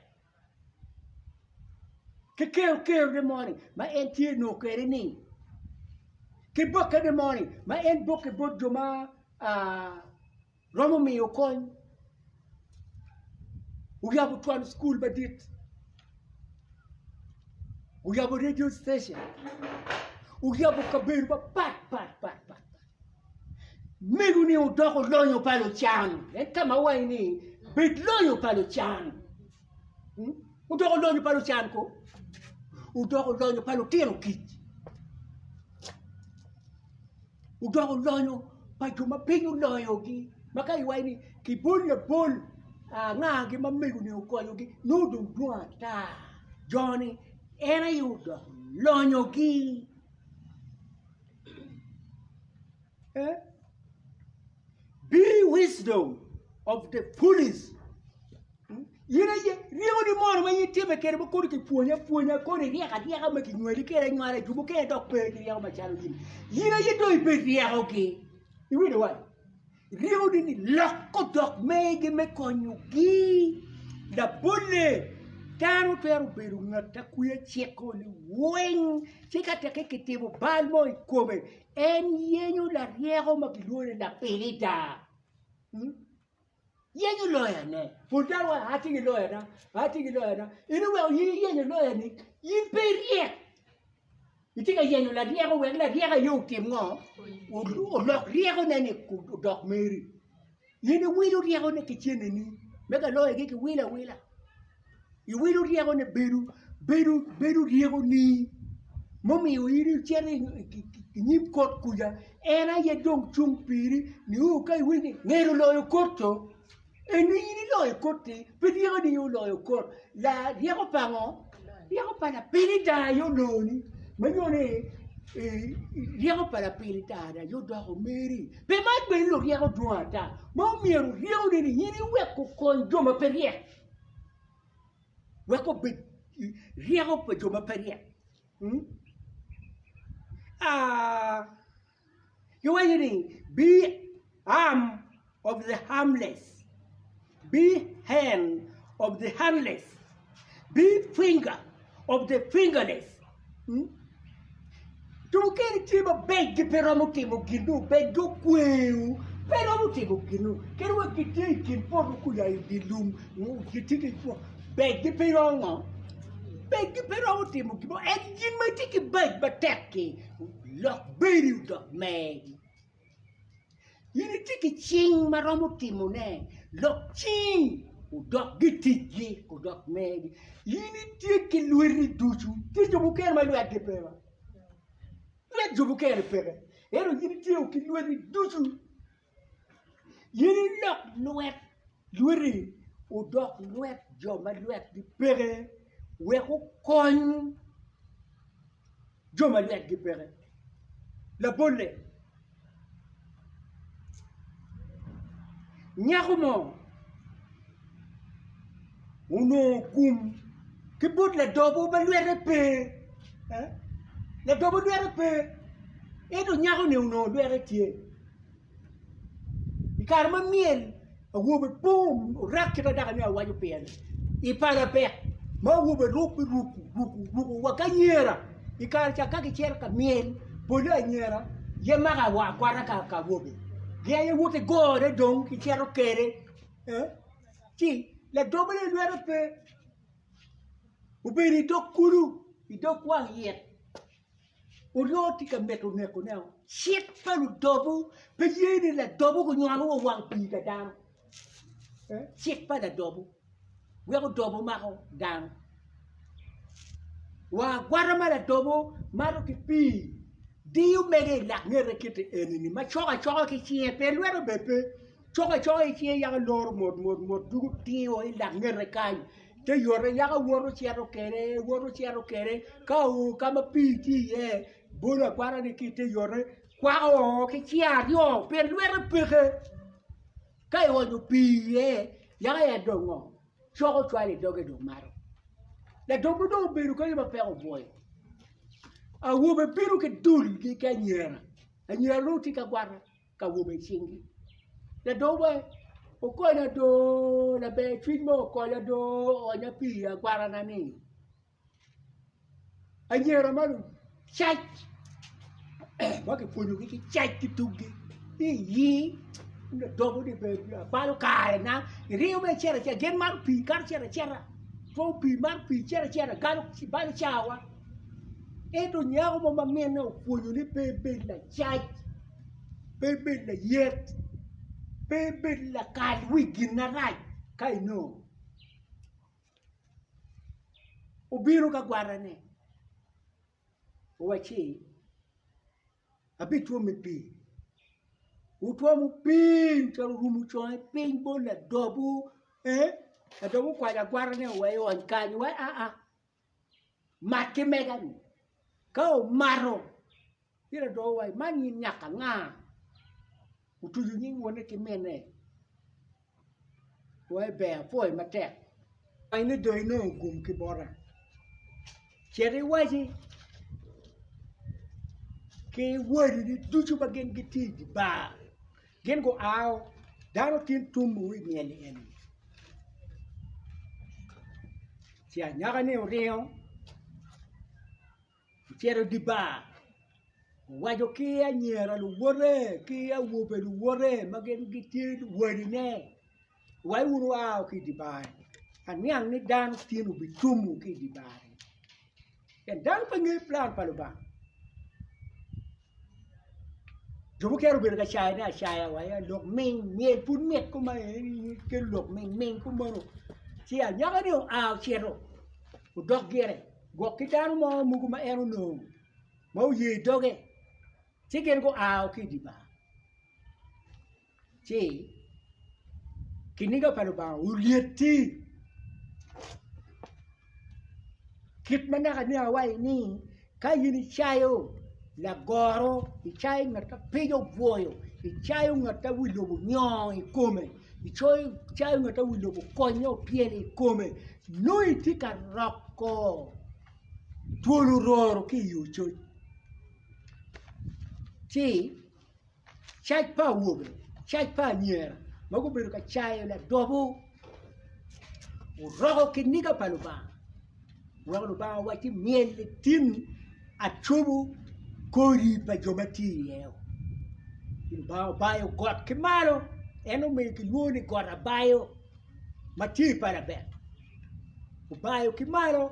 Speaker 1: Ke care the morning, ma en tie no kere ni. Ke boka the morning, ma en boke bot joma romo mi okon. We have a school badit. We have a radio station. We have a kabiru ba pat. Megu ni udoko lonyo palo chan. Kama waini, bit lonyo palo chan. Udoko lonyo palo chan ko. Udoko lonyo palo tiro kit. Udoko lonyo pa juma pinyo lonyo ki. Makai waini ki bol ya bol nga ki mamegu ni ukoyo ki nudu dua ta. Johnny era yudo lonyo ki. Be wisdom of the foolish. Yina ye riyo ni moro ma yiti me kere ko ki puonya ko ni riya ma ki nweli kere nware jubu ke dok pe ki ma chalo yin. Yina ye do be riya oke. You know what? Riyo ni lokko dok me konyugi. Da bulle taro pero beru ngata kuya cheko ni weng. Cheka teke kitebo balmo ikome. En yenyo la riego ma ki luone la pelita. Yenyo lawyer ne. Fultarwa hati lawyer na. Inu we yenyo lawyer ni. Yimpe riek. Itika yenyo la riego we la riega yo timngo. Lok riego ne ni dok meri. Yene wilo riego ne kichene ni. Mega lawyer ki wila. I wilo riego ne beru riego ni. Momi yiri chere nyim kot kuya. Era ye dong chung piri. Ni ukai wini. Ngero loyo koto. Enu yini loyo kote. Pedi yego ni yu loyo kot. La yego pango. Yego pana pili da yo loni. Mayone. Yego pana pili da yo doko meri. Pe mat be lo yego duata. Momi yego ni yini weko konjoma periek. Weko be. Yego pe joma periek. You want be arm of the harmless, be hand of the handless, be finger of the fingerless. Tu quer tipo beg pero motivo que no beg do queu, pero motivo que no. Quero que tem que por cuidar de lum, que tem que beg pero não. Beg pero motivo que é de mais que beg bateke. Lock beru dok meg. Yini tiki ching maromo timone. Lock ching. Udok gitigi. Udok meg. Yini tiki luiri duchu. Tiki buker ma luat gepera. Luat jubukere pere. Ero yini tiki luiri duchu. Yini lock luat. Luiri. Udok luat joma luat gepere. Weko kony. Joma luat gepere. La bolle. Nyakumo. Uno kum. Ke bot la dobo ba luere pe. La dobo luere pe. Edo nyako ne uno luere tie. Ikare ma miel. Awobe boom. Rakita daga ni awajo pe. Ipara pe. Ma wobe rupu. Wakanyera. Ikare chakaki cherka miel. Bola nyera, ye maga wa kwara ka wobe. Ye wote gore dong ki chero kere. Ti, la dobele luere pe. Uberi to kuru. idok wang yet urioti ka meto ne ko now shit palu dobu pe yini la dobu ko nyalo wang pi ka dam shit pa da dobu we ko dobu ma ko dam wa guarama la dobu maro ki pi diu mege la ngere kite enini ma choka ki chie pe luero bepe choka ki chie ya lor mod du tio la ngere kai te yore ya woro chiaro kere ka u kama pi ti e bona kwara ni kite yore kwa o ki chiario pe luero peke kai o du pi e ya dongo choko twali doge do maro la dobu do biru ko ma pe o boy a wobe biru ke dul ki ka nyera a nyera ruti ka gwara ka wobe chingi la dobe o ko na do na be twimo ko la do o nya pi a gwara na ni a nyera malu chai ba ke punyu ki chai ki tugi yi na dobu di be balu kare na riu be chera gen mar pi kar chera fo pi mar pi chera galu balu chawa eto nyago mama mena punyu ni be la chai be la yet be la kal wigin na rai kai no ubiro ka gwara ne wachi abitu mi pi utwa mu pi to rumu choi pin bo la dobu a dobu kwa la gwara ne wa yo an kan wa a maki megan ko maro ira do wa mani nyaka nga utuju ni wona ki mene wa be foi mate ai ne do ino gum ki bora chere waji ke wori di tuju bagen giti di ba gen go aw daro tin tumu wi nyeli en sia nyaga ne rio chere di ba wajo kia nyera lu wore kia wobe lu wore magen giti wori ne wai uru aw ki di ba anyang ni dan tinu bitumu ki di ba en dan pengi plan paluba jobu kero bir ka chaya wa ya lok ming miel pun met ko ma ke lok ming ko maro sia nyaga ni aw chero u dog gere go kitan mo mugu ma ero no mo ye doge chicken ko aw ki di ba chi kiniga paluba ulieti kit manaka ni awai ni kayini chayo la goro i chai ngata pijo voyo i chai ngata wilo nyo i come i chai ngata wilo konyo piene i come noi tika rocco tuolu roro ki yucho chi chai pa wobe chai pa nyera mago bedo ka chai la dobu rogo kiniga paluba rogo ba wati miel tin achubu kori pa jomati yeo il bayo got kimaro eno me kiluni got abayo mati para be o bayo kimaro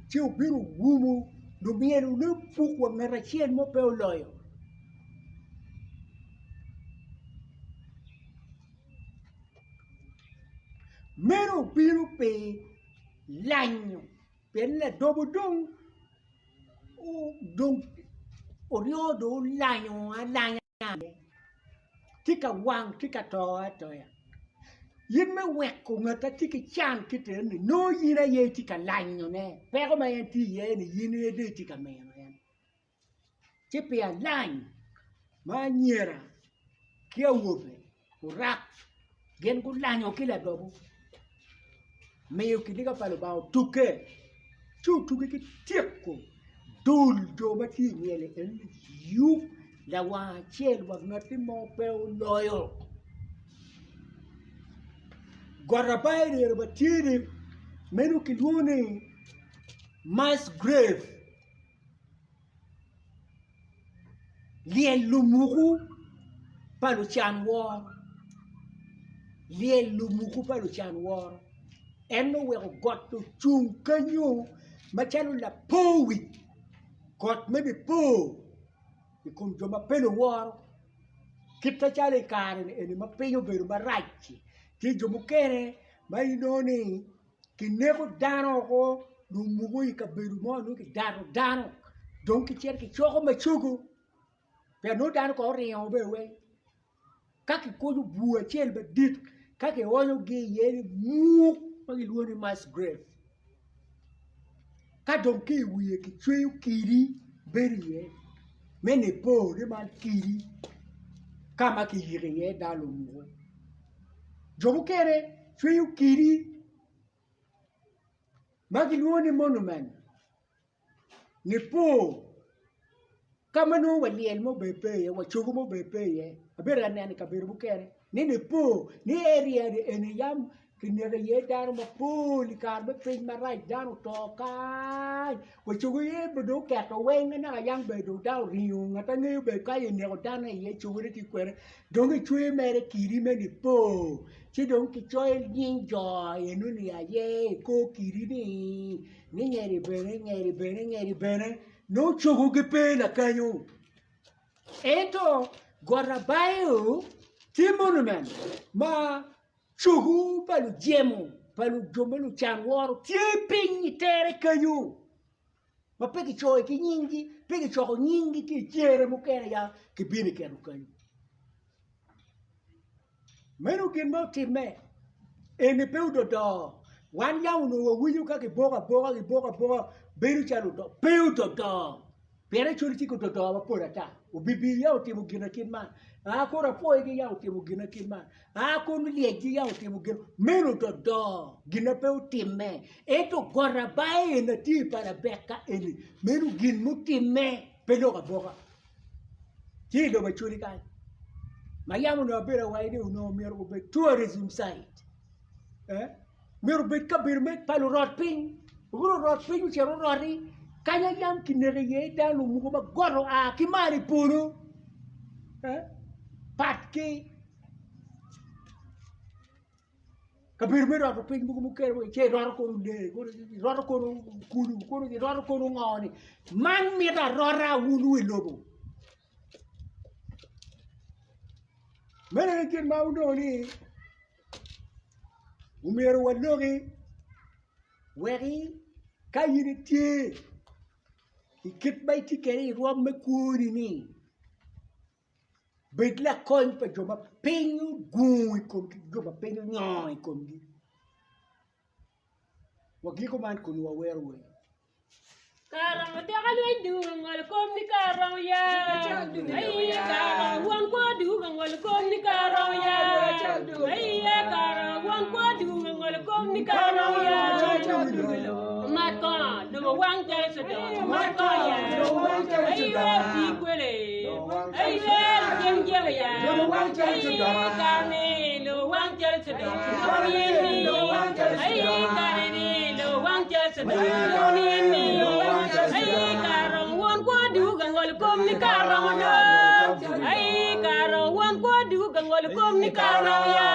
Speaker 1: ti o biru wumu do mienu no puko merachien mo pe oloyo mero biru pe lanyo pen la dobo dong o dong oriodo lanyo alanya tika wang tika toya yin me weko ngata tika chan kite ni no yina ye tika lanyo ne pero ma yen ti ye ni yine de tika me en tipia lan ma nyera kia wobe urak gen ku lanyo kila dobu meyo kidiga palo bao tuke tuke ki tieko dul do mati miele en yu la wa chel wa ngati mo pe loyo gorabai re batiri menu kiluni mass grave lien lumuku palo chan war lien lumuku palo chan war eno we got to chung kanyo machalo la powi kot me be po ikum joma pelo woro kita chale kare ene mapinyo bedo marachi ti jomukere ma inoni kinego dano ko lumugo ikabedo mo no ki dano don ki cher ki choko machugo pe no dano ko riyo be we kaki koju bua chel be dit kaki onyo ge yeni mu pagi luoni mass grave ka don ki wiye ki chweyo kiri beriye mene po de man kiri kama ki yire ye dalo mu jomukere chweyo kiri magi luoni monument ni po kama no waliel mo bepe ye wa chugo mo bepe ye abera nani kabiru bukere ni po ni area de ene yam kinere ye daro mo po li karbe pin marai daro to kai wa chugo ye bedo ka to wen na yang bedo daro riu ngata ngi be kai ne o dana ye chugo ti kwere dongi chwe mere kiri me ni po chi dong ki choy yin jo ye nu ni ye ko kiri ni ngeri bene no chugo ke pe la kanyo eto gorabayo ti monument ma chugo palu jemo palu jomelu chanworo ti pinyi tere kanyo ma peki choy ki nyingi peki choko nyingi ki chere mukene ya ki bini kenu kanyo menu kin mo time ene pe udodo wan yaw no winyu ka ki boga beru chalu do pe udodo pere chori ti ko dodo ba pora ta o bibi yaw ti mo gina kin man a ko ra po gi yaw ti mo gina kin man a ko ni le gi yaw ti mo gina menu dodo gina pe utime eto gorra bae na ti para beka ene menu gin mutime pe do ka boga ti do ba chori kai mayamu no bera waide uno mero be tourism site mero be kabir me palu rot pin uguro rot pin chero rori kanya yam kinere ye dalu mugo ba goro a kimari puru patki kabir me rot pin mugo mukere che ror ko de ror ko kudu ko ror ko ngoni man mi da rora wulu lobo mene kin maudoni umero wadogi weri kayini tie ikit bay tikeri rom me kuri ni bedla kon pa joma penyu gui kom joma penyu nyoy kom gi wagi ko man ko wa wer we
Speaker 3: Karang te kalwe du ngol kom ni karang ya ai karang wan ko du ngol kom ni karang ya ai karang wan ko du ngol kom ni karang ya mat ko do wang te se do mat ko ya ai ti kwele ai jem ya ai karne do wang te se do ai karne do wang te se do ai karang wan ko du gangol kom ni karang ya ai karang wan ko du gangol kom ni karang ya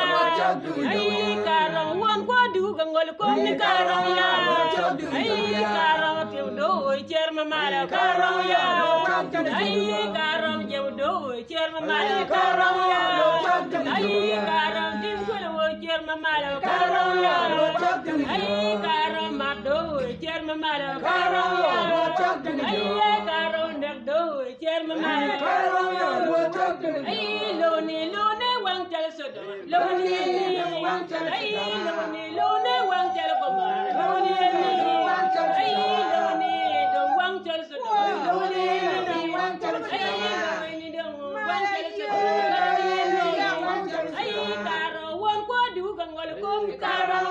Speaker 3: ai karang wan ko du gangol kom ni karang ya ai karang tew do cher ma mala karang ya ai karang jew do cher ma mala karang ya ai karang dim ko cher ma mala karang ya ai karang ma do cher ma mala karang ya ai karang nek do cher ma mala karang ya ai lone wang tel so do lone wang tel ai lone wang tel ko ma lone ai lone do wang tel so do lone wang tel ai lone do wang tel so do ai karo won ko du gangol ko karang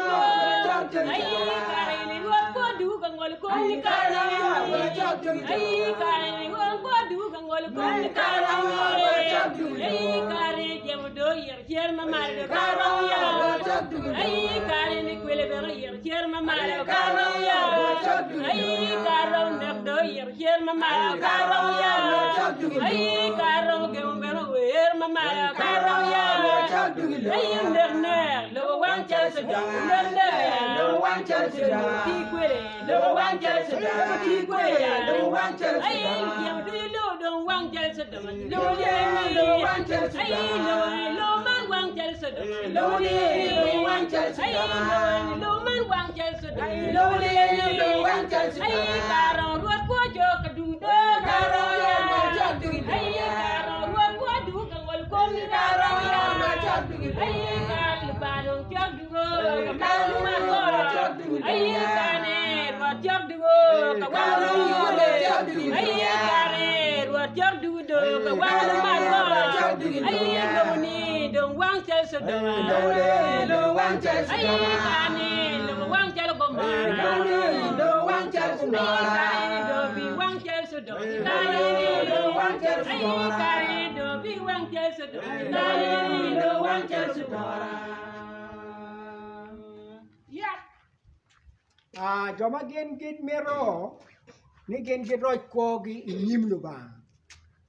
Speaker 3: ai kare ni won ko du gangol ko karang ai kare ni won ko du gangol ko karang ai kare jem do yer cher ma mal karang ya ai kare ni kwele ber yer cher ma mal karang ya ai karang nek do yer cher ma mal karang ya ai karang gem ber yer ma mal karang ya Ayim lerner, lo wan chelsea, lerner, lo wan chelsea, tigwe, lo wan chelsea, tigwe, lo wan chelsea. Ayim yam do lo wan chelsea, lo wan chelsea. Ayim lo man wan chelsea, lo wan chelsea. Ayim lo man wan chelsea, lo wan chelsea. Ayim karo ruot po jo kadudo, karo ya jo dudo. Ayim karo ruot po du kangol komi karo ya. Ayim karo balo jo dudo, kangol makora. Ayim kane ruot jo dudo, kangol yule. Ayim kane ruot jo dudo, kangol makora. Ayim loni dong wang chelsea dong. Lo wang chelsea. Ayim kane lo wang chelsea gomba. Lo wang chelsea. Ayim kane do bi wang chelsea dong. Kane lo wang chelsea. Ayim kane do bi wang chelsea dong. Kane lo wang chelsea dong. Yeah.
Speaker 1: Joma gen mero ni gen roj kogi inyim lo ba.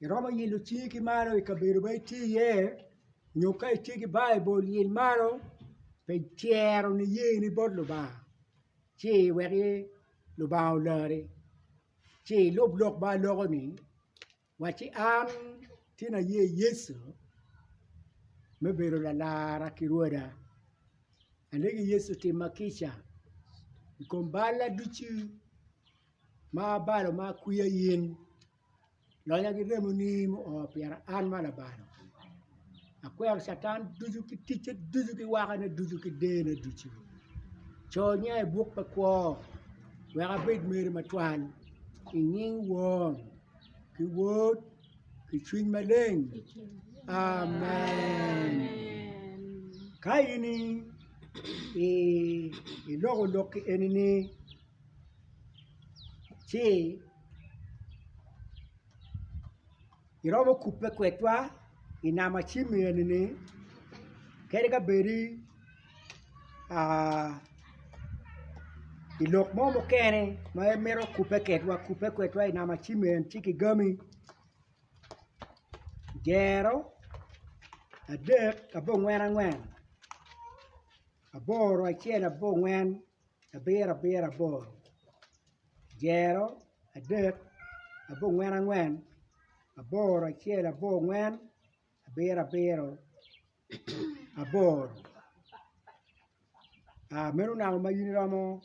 Speaker 1: Roma yilu chiki maro ikabiru bai tiye nyoka chiki Bible yil maro pe tiero ni ye ni bod lo ba. Chi weri lo ba olare. Chi lob lok ba logo ni wachi an tina ye Yesu me bero la lara kiruada. Anegi Yesu ti makisha ikombala duchu ma balo ma kuya yin lonya gi remo ni mo piara an mala balo akwer satan duju ki tiche duju ki waga ne duju ki de ne duju cho nya buk pa ko wa bed mere matwan inin won ki wot ki twin maleng amen kaini e logo loki enini chi irobo kupe kwetwa inama chimi enini kerega beri ilok mo kene ma mero kupe kwetwa inama chimi en chiki gami gero adek abo ngwen aboro achiel abo ngwen abira aboro gero adek abo ngwen aboro achiel abo ngwen abira aboro mero na ma yini ramo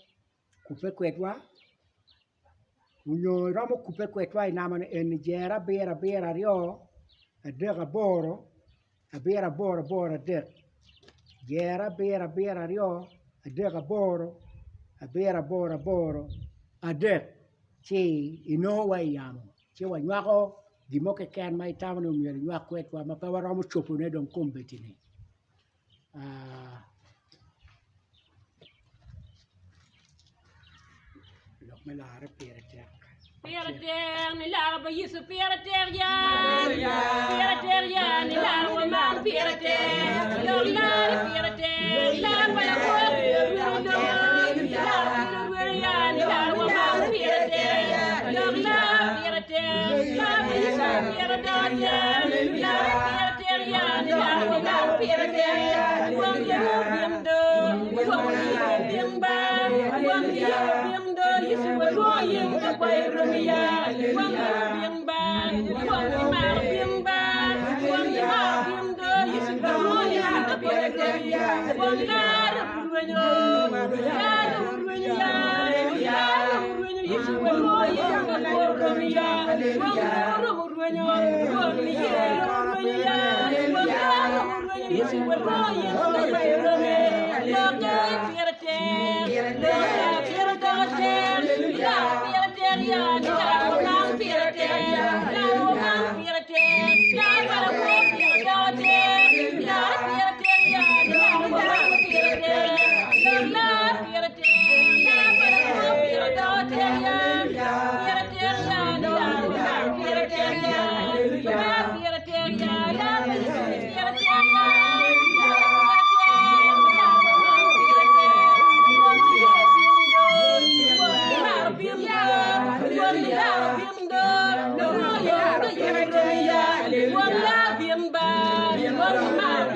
Speaker 1: kupe kwetwa unyo ramo kupe kwetwa inama en gera bira rio adek aboro abira aboro adek gera bira rio adek aboro abira aboro adek chi inowa yamo chi wanywako gimoke ken mai tamno mier nywak kwetwa ma pa waromo chopo ne dong kombetini lok melare pere tek
Speaker 3: Pierre ni la ba yisu Pierre ya. Pierre ya ni la wa ma Pierre lo la Pierre la ba la ko lo ya ni la wa ma Pierre lo la Pierre la ba yisu Pierre ya la Pierre ya ni la wa ma Pierre wa ya bindo wa ya bimba wa ya bindo yisu wa yin ka kwai rumia wa bimba wa ma bimba wa ma bindo yisu wa ya ka kwai rumia wa la ruwenyo ya yisu wa yin ka kwai rumia wa ruwenyo wa ya yisu wa yin ka kwai rumia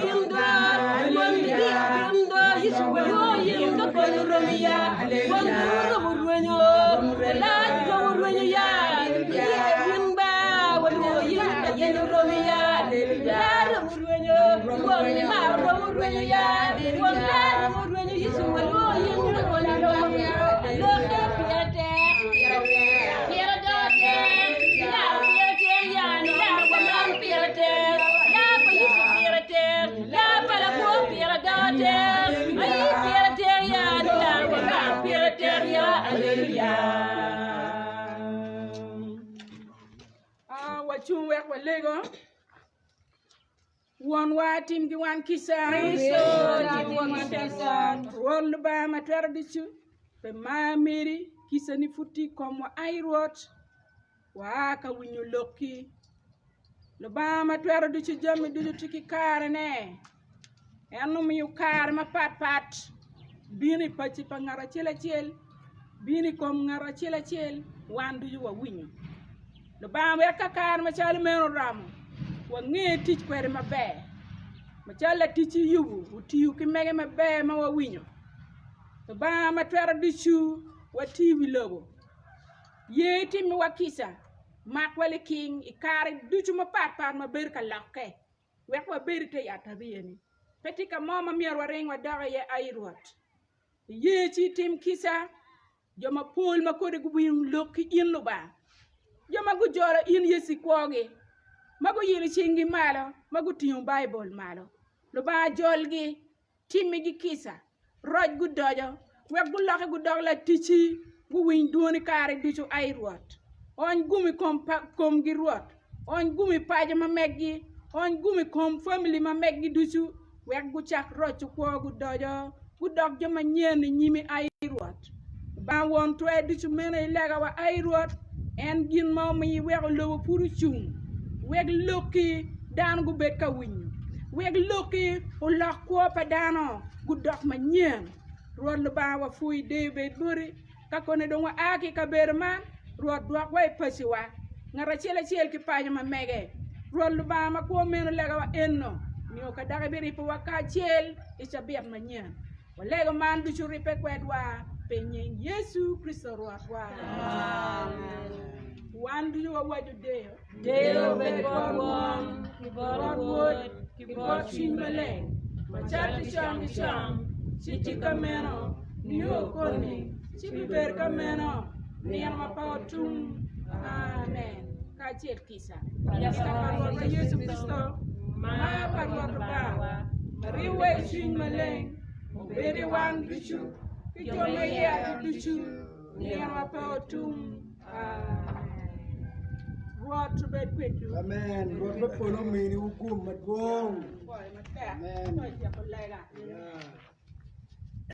Speaker 3: Bimba, romiya wanguru murwenyo lajo murwenyo ya yimba walo yinda yen romiya lar murwenyo wongi ma murwenyo ya wongar murwenyo yisu walo yinda woni romiya lo piete piete dote ya piete ya la wala piete la yisu piete la para ko piete dote ay piete ya la wala piete ya alleluia
Speaker 4: wachung wek walego won watim gi wan kisa rol ba matwer dichu pe mamiri kisa ni futi kom wa airot wa ka winyu lokki lo ba matwer dichu jami dichu tiki kare ne enu mi kare ma pat bini pachi pa ngara chel bini kom ngara chel wan dichu wa winyu lo ba me ka kare ma chal meno ramu wa nge tich kwere mabe ma chala tich yubu utiu ki mege mabe ma wa winyo to ba ma twero dichu wa tiwi lobo ye timi wa kisa mak wale king ikare duchu ma pat ma ber ka lakke wek wa ber te ya tabiyeni peti ka mama mier wa ring wa daga ye airot ye chi tim kisa joma pol ma kode gubin lokki in lo ba joma gu jora in yesi kwoge mago yiri chingi malo mago tiyo bible malo lo ba jolgi timmi gi kisa roj gu dojo wek gu loxe gu dogla tichi gu win doni kare dichu ay ruot on gumi kom gi ruot on gumi paja ma meggi on gumi kom family ma meggi dichu wek gu chak roj kwo gu dojo gu dog joma nyen nyimi ay ruot ba won twe dichu mena ilega wa ay ruot en gin ma mi wek lo puru chung weg loki dan gu bet ka winyu weg loki o la ko pa dano gu dok ma nyen rod ba wa fui de be buri ka kone do wa aki ka berman rod dok wa pasiwa ngara chele ki pa ma mege rod ba ma ko men lega wa enno ni o ka daga beri po wa ka chel isa biat ma nyen wa lega man du churi pe kwed wa pe nyen Yesu Kristo rod wa wan du wa waju deo
Speaker 3: deo bet bon
Speaker 4: kibor wood kibor chimale machati sham chichi kameno niyo kony chibi ber kameno niyama pautum amen kachiel kisa parwar Yesu Kristo ma parwar bawa riwe ching maleng beri wan duchu kijome ya duchu niyama pautum amen Rod to bed with you.
Speaker 1: Amen. Rod ma polo mini hukum madwong.
Speaker 4: Amen.